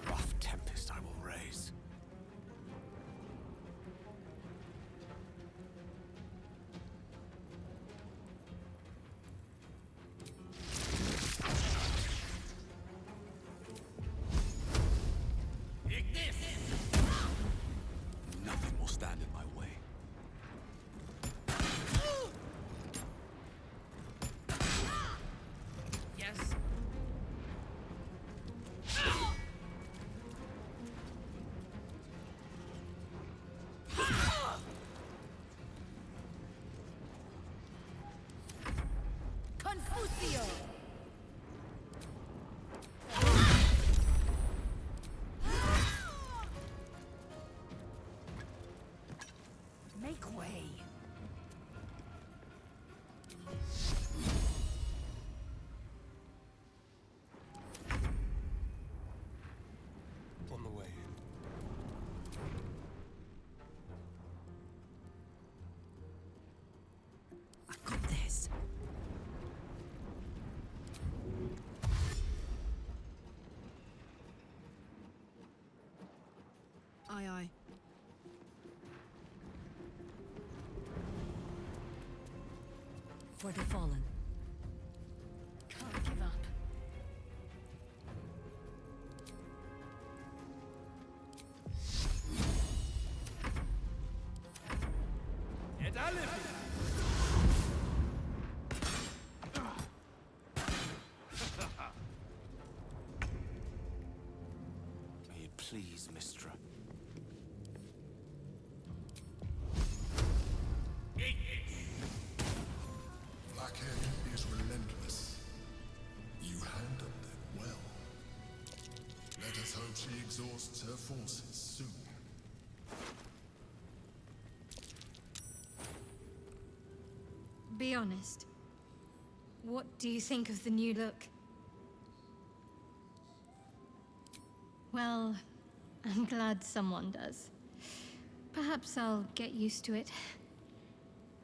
Rough tempest I will raise. Nothing will stand in my way. Yes. Confusio! Make way. On the way. I got this. Aye, aye. For the fallen. Can't give up. Get alle! May it please, Mistra. Blackhead is relentless. You handled it well. Let us hope she exhausts her forces soon. Be honest. What do you think of the new look? Well, I'm glad someone does. Perhaps I'll get used to it.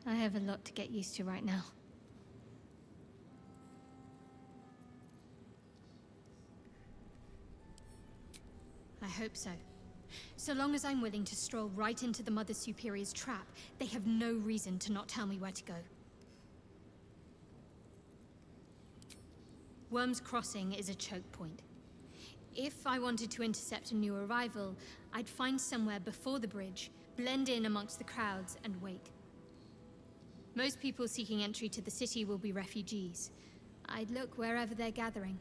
I have a lot to get used to right now. I hope so. So long as I'm willing to stroll right into the Mother Superior's trap, they have no reason to not tell me where to go. Worm's Crossing is a choke point. If I wanted to intercept a new arrival, I'd find somewhere before the bridge, blend in amongst the crowds, and wait. Most people seeking entry to the city will be refugees. I'd look wherever they're gathering.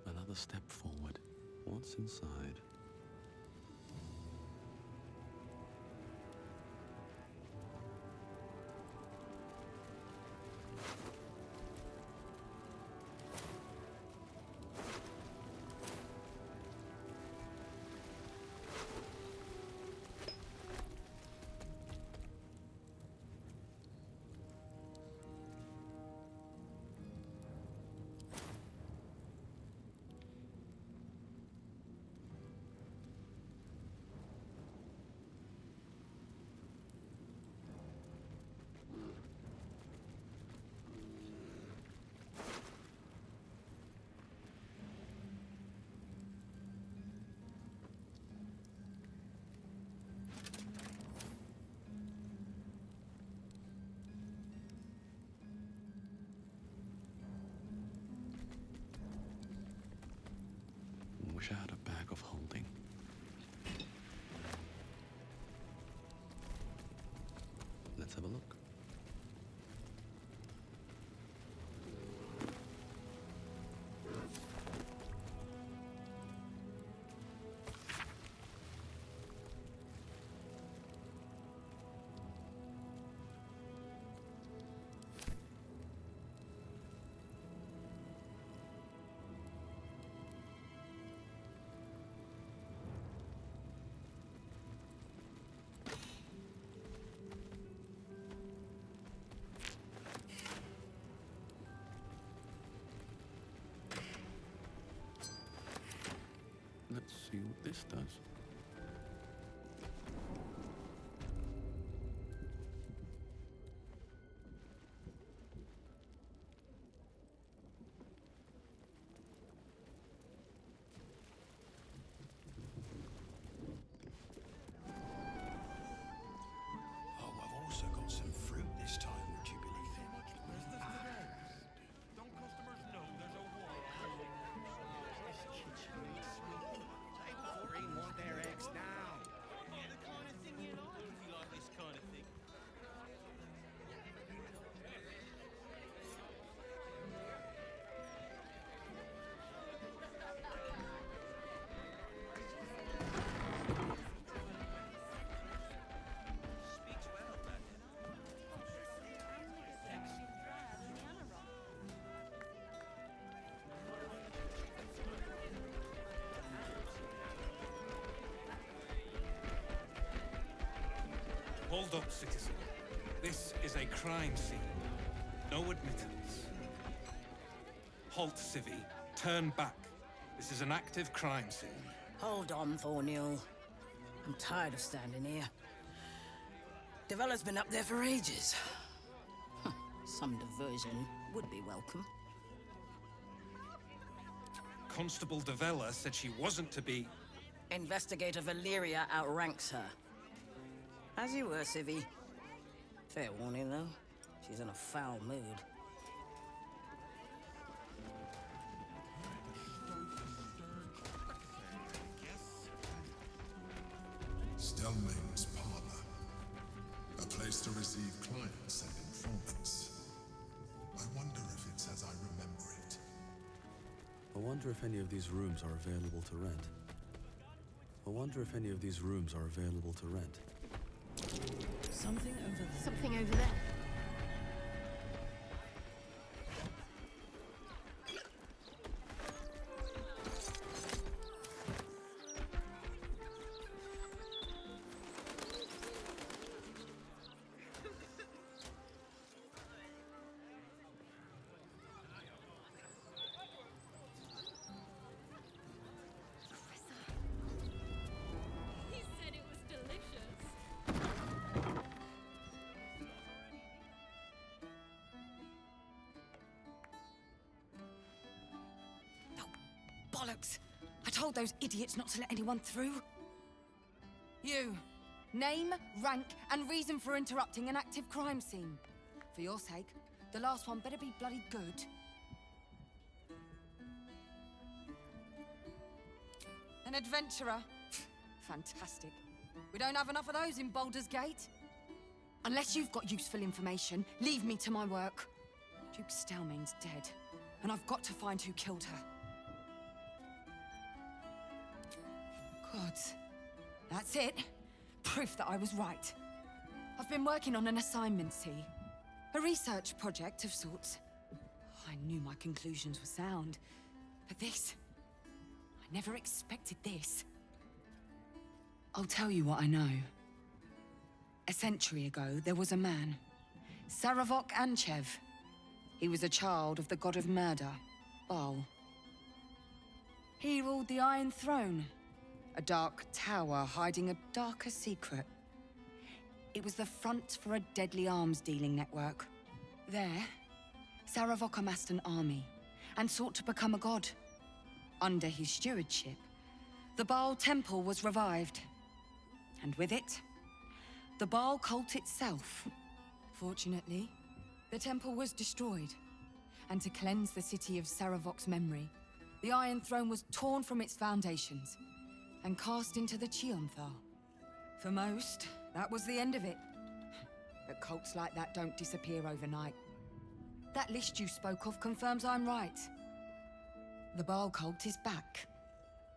Another step forward. What's inside? Wish I had a bag of holding. Let's have a look. Let's see what this does. Oh, I've also got some fruit this time, would you believe it? Don't customers know there's a war? Table 14 want their eggs now. Yeah, the kind of thing you like if you like this kind of thing. Speaks well of that. Hold up, citizen. This is a crime scene. No admittance. Halt, civvy. Turn back. This is an active crime scene. Hold on, Thornhill. I'm tired of standing here. Devella's been up there for ages. Some diversion would be welcome. Constable Devella said she wasn't to be... Investigator Valeria outranks her. As you were, Civvy. Fair warning, though. She's in a foul mood. Stelmane's parlor. A place to receive clients and informants. I wonder if it's as I remember it. I wonder if any of these rooms are available to rent. I wonder if any of these rooms are available to rent. Something over there. Something over there. Bollocks! I told those idiots not to let anyone through. You. Name, rank, and reason for interrupting an active crime scene. For your sake, the last one better be bloody good. An adventurer? Fantastic. We don't have enough of those in Baldur's Gate. Unless you've got useful information, leave me to my work. Duke Stelmane's dead, and I've got to find who killed her. Gods. That's it. Proof that I was right. I've been working on an assignment, see? A research project of sorts. I knew my conclusions were sound, but this... I never expected this. I'll tell you what I know. A century ago, there was a man, Saravok Anchev. He was a child of the god of murder, Baal. He ruled the Iron Throne, a dark tower hiding a darker secret. It was the front for a deadly arms-dealing network. There, Saravok amassed an army and sought to become a god. Under his stewardship, the Baal Temple was revived. And with it, the Baal cult itself. Fortunately, the temple was destroyed. And to cleanse the city of Saravok's memory, the Iron Throne was torn from its foundations and cast into the Chionthal. For most, that was the end of it. But cults like that don't disappear overnight. That list you spoke of confirms I'm right. The Baal cult is back,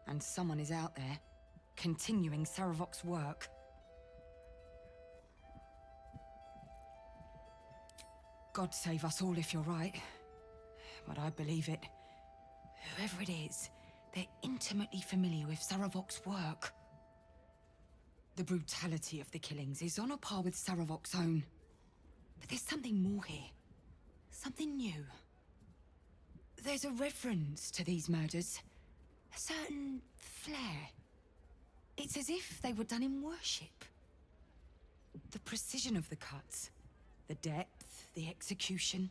and someone is out there, continuing Saravok's work. God save us all if you're right. But I believe it. Whoever it is, they're intimately familiar with Saravok's work. The brutality of the killings is on a par with Saravok's own. But there's something more here. Something new. There's a reference to these murders. A certain flair. It's as if they were done in worship. The precision of the cuts. The depth, the execution.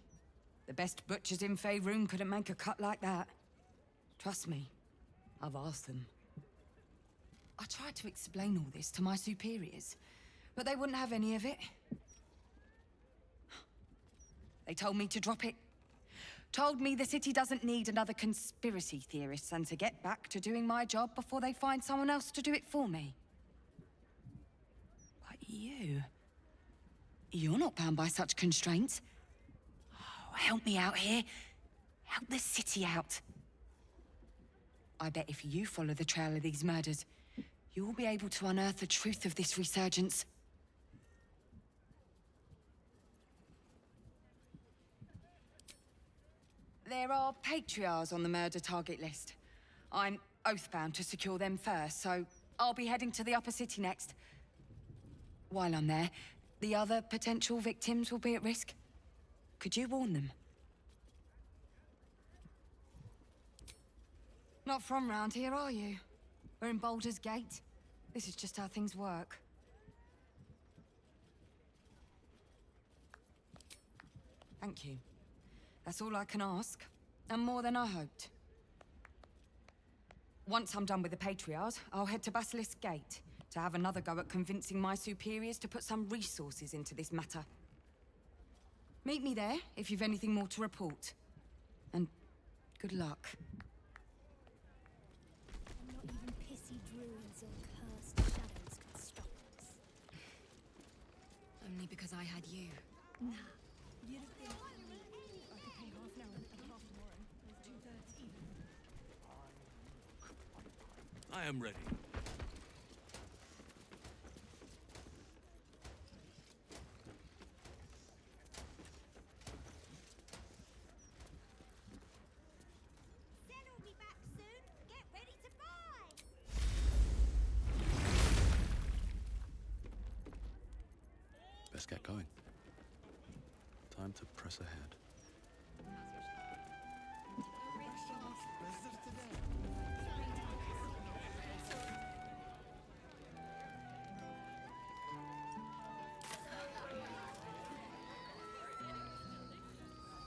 The best butchers in Faerun couldn't make a cut like that. Trust me, I've asked them. I tried to explain all this to my superiors, but they wouldn't have any of it. They told me to drop it. Told me the city doesn't need another conspiracy theorist and to get back to doing my job before they find someone else to do it for me. But you're not bound by such constraints. Oh, help me out here. Help the city out. I bet if you follow the trail of these murders, you'll be able to unearth the truth of this resurgence. There are patriarchs on the murder target list. I'm oath-bound to secure them first, so I'll be heading to the upper city next. While I'm there, the other potential victims will be at risk. Could you warn them? Not from round here, are you? We're in Baldur's Gate. This is just how things work. Thank you. That's all I can ask, and more than I hoped. Once I'm done with the Patriarchs, I'll head to Basilisk Gate to have another go at convincing my superiors to put some resources into this matter. Meet me there if you've anything more to report. And good luck. Not even pissy druids or cursed shadows could stop us. Only because I had you. Nah. You'd have been... I could pay half now and half tomorrow. It's 2/3 even. I am ready. Then we'll be back soon. Get ready to buy. Best get going. Time to press ahead.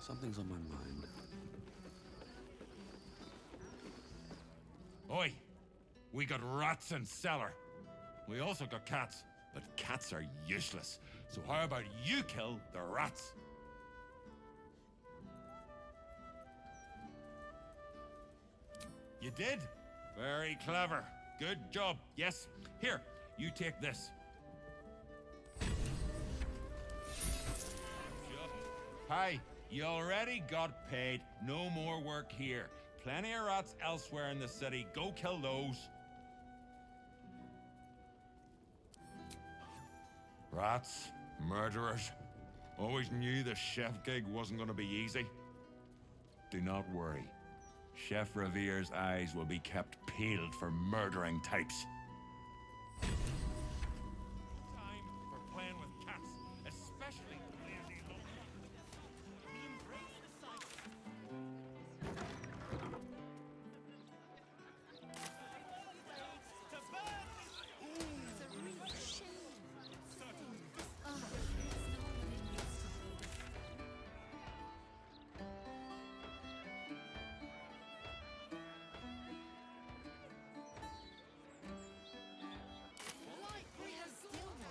Something's on my mind. We got rats in cellar. We also got cats, but cats are useless. So how about you kill the rats? You did? Very clever. Good job. Yes. Here, you take this. Hi, you already got paid. No more work here. Plenty of rats elsewhere in the city. Go kill those. Rats, murderers. Always knew the chef gig wasn't going to be easy. Do not worry. Chef Revere's eyes will be kept peeled for murdering types. Time for playing with cats, especially lazy local. We embrace the sight.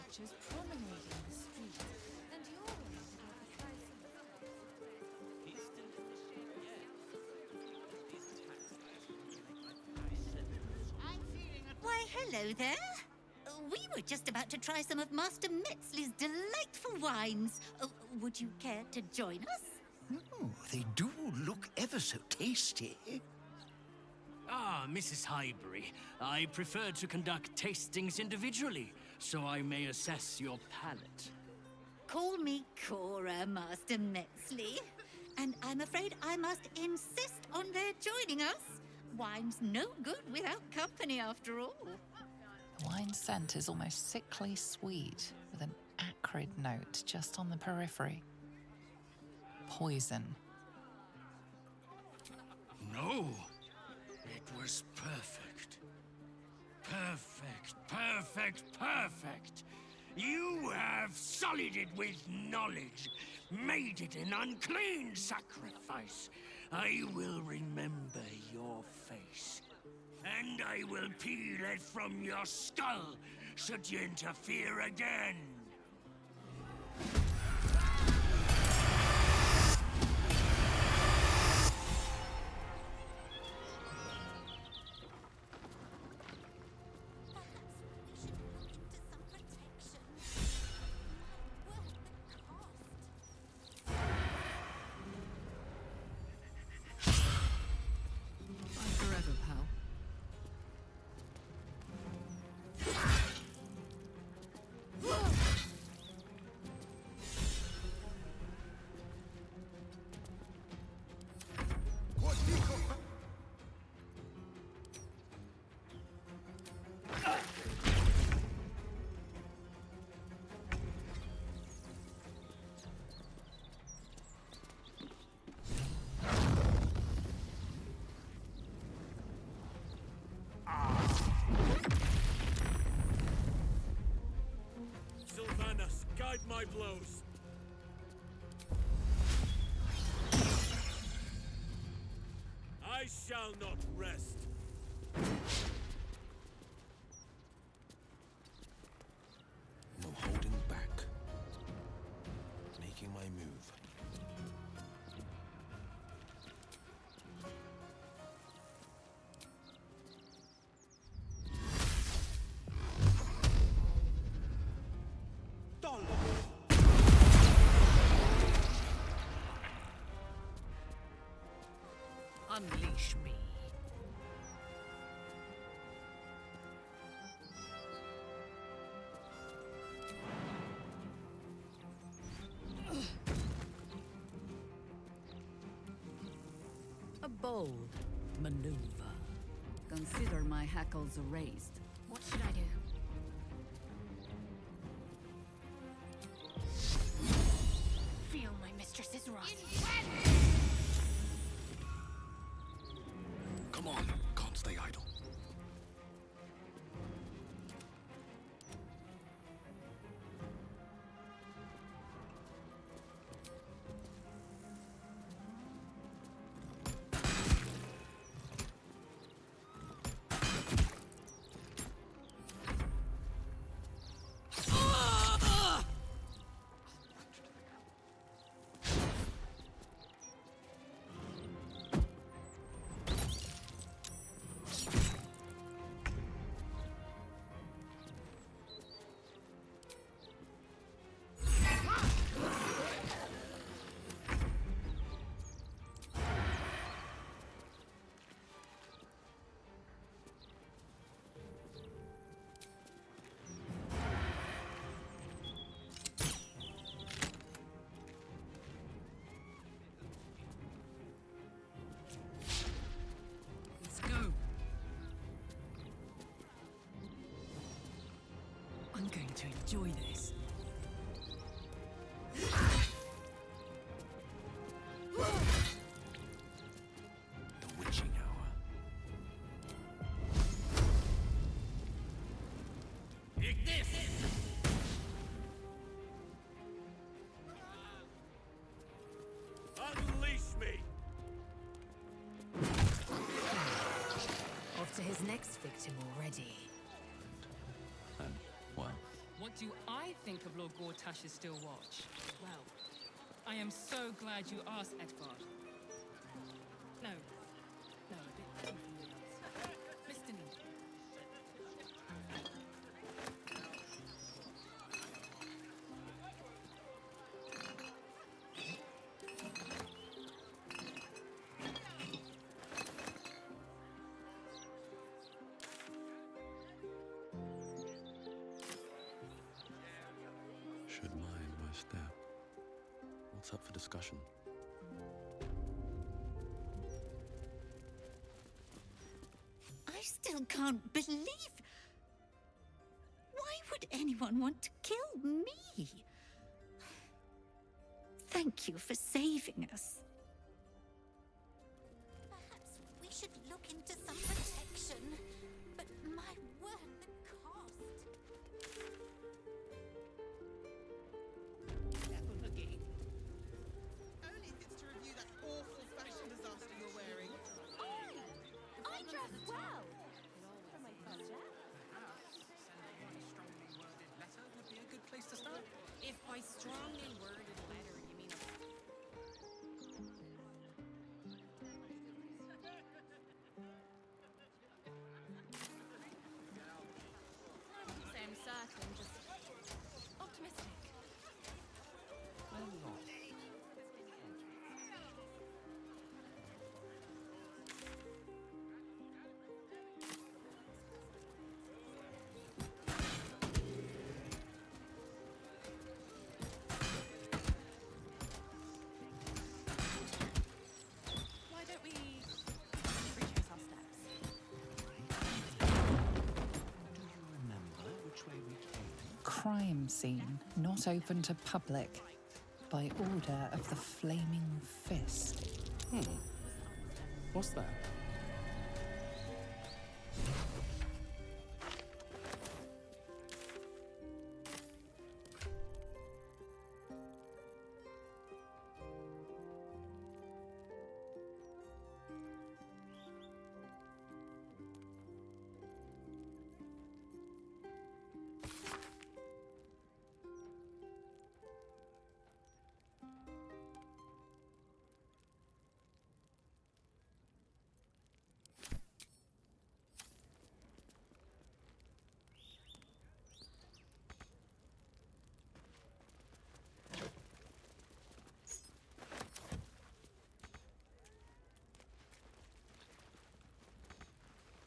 Watchers promenading the streets, and you're worried about the price Why, hello there. We were just about to try some of Master Metzley's delightful wines. Would you care to join us? Oh, they do look ever so tasty. Ah, Mrs. Highbury. I prefer to conduct tastings individually, so I may assess your palate. Call me Cora, Master Metzley. And I'm afraid I must insist on their joining us. Wine's no good without company, after all. The wine scent is almost sickly sweet, with an acrid note just on the periphery. Poison. No! It was perfect. Perfect, perfect, perfect! You have sullied it with knowledge, made it an unclean sacrifice. I will remember your face, and I will peel it from your skull should you interfere again. Forever, pal. Sylvanas, guide my blows. I shall not rest. No holding back. Making my move. Unleash me. A bold maneuver. Consider my hackles erased. What should I do? Feel my mistress's wrath. Come on, can't stay idle. to enjoy this. The witching hour. Ignis! Unleash me! Off to his next victim already. And, well, What do I think of Lord Gortash's still watch? Well, I am so glad you asked, Edvard. No. No, a bit too familiar. Mr. Neal. should mind my step. What's up for discussion? I still can't believe. Why would anyone want to kill me? Thank you for saving us. Perhaps we should look into some protection. But my word, the cost. Careful, Huggy. Only if it's to review that awful fashion disaster you're wearing. Oh, I dress well. For my budget. Strongly worded letter would be a good place to start. If by strongly worded letter you mean I wouldn't say I'm certain, just optimistic. Why don't we retrace our steps? Do you remember which way we came? Crime scene not open to public by order of the Flaming Fist. What's that?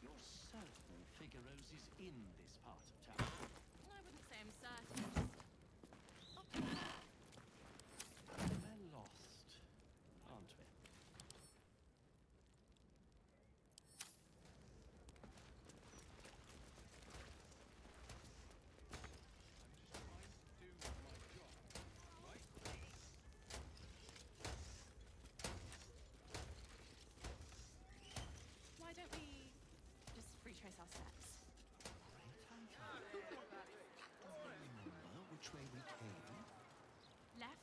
You're certain Figaro's is in this part of town? I wouldn't say I'm certain, just optimistic. We're lost, aren't we? Why don't we just retrace our steps? Remember which way we came? Left.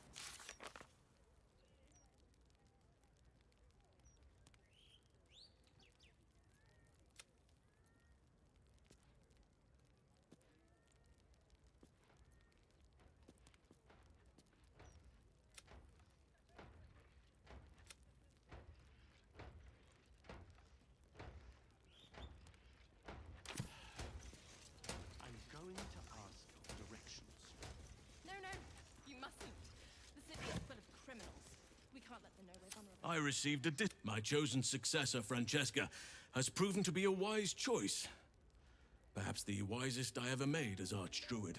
I'm going to ask for directions. No, you mustn't. The city is full of criminals. We can't let them know we're vulnerable. I received a My chosen successor, Francesca, has proven to be a wise choice. Perhaps the wisest I ever made as Archdruid.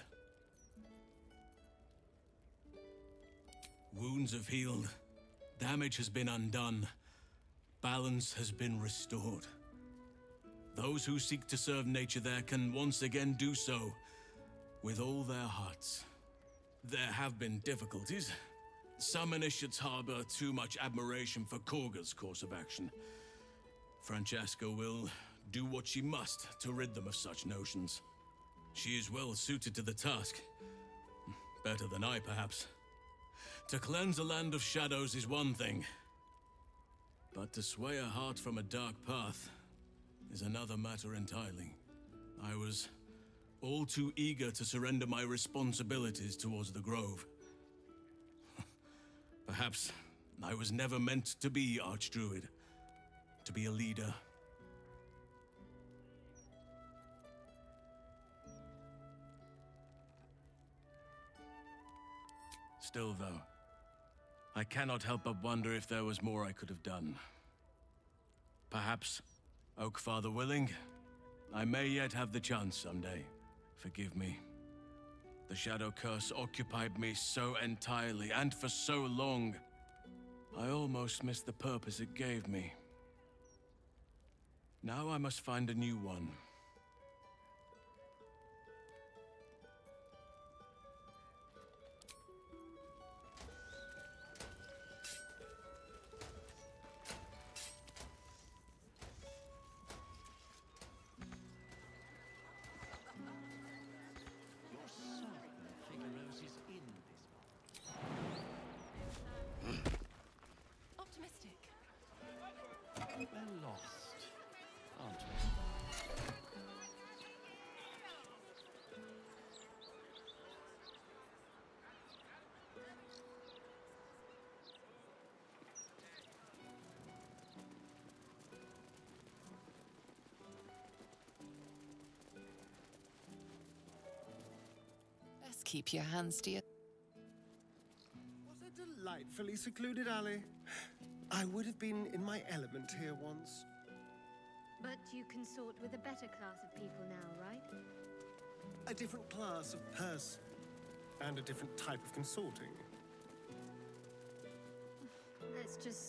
Wounds have healed. Damage has been undone. Balance has been restored. Those who seek to serve nature there can once again do so, with all their hearts. There have been difficulties. Some initiates harbor too much admiration for Korga's course of action. Francesca will do what she must to rid them of such notions. She is well suited to the task. Better than I, perhaps. To cleanse a land of shadows is one thing, but to sway a heart from a dark path is another matter entirely. I was all too eager to surrender my responsibilities towards the Grove. Perhaps I was never meant to be Archdruid, to be a leader. Still, though, I cannot help but wonder if there was more I could have done. Perhaps, Oakfather willing, I may yet have the chance someday. Forgive me. The Shadow Curse occupied me so entirely and for so long, I almost missed the purpose it gave me. Now I must find a new one. You're certain Figaro's is in this Optimistic. We're lost, aren't we? Best keep your hands to your... What a delightfully secluded alley. I would have been in my element here once. But you consort with a better class of people now, right? A different class of person. And a different type of consorting. Let's just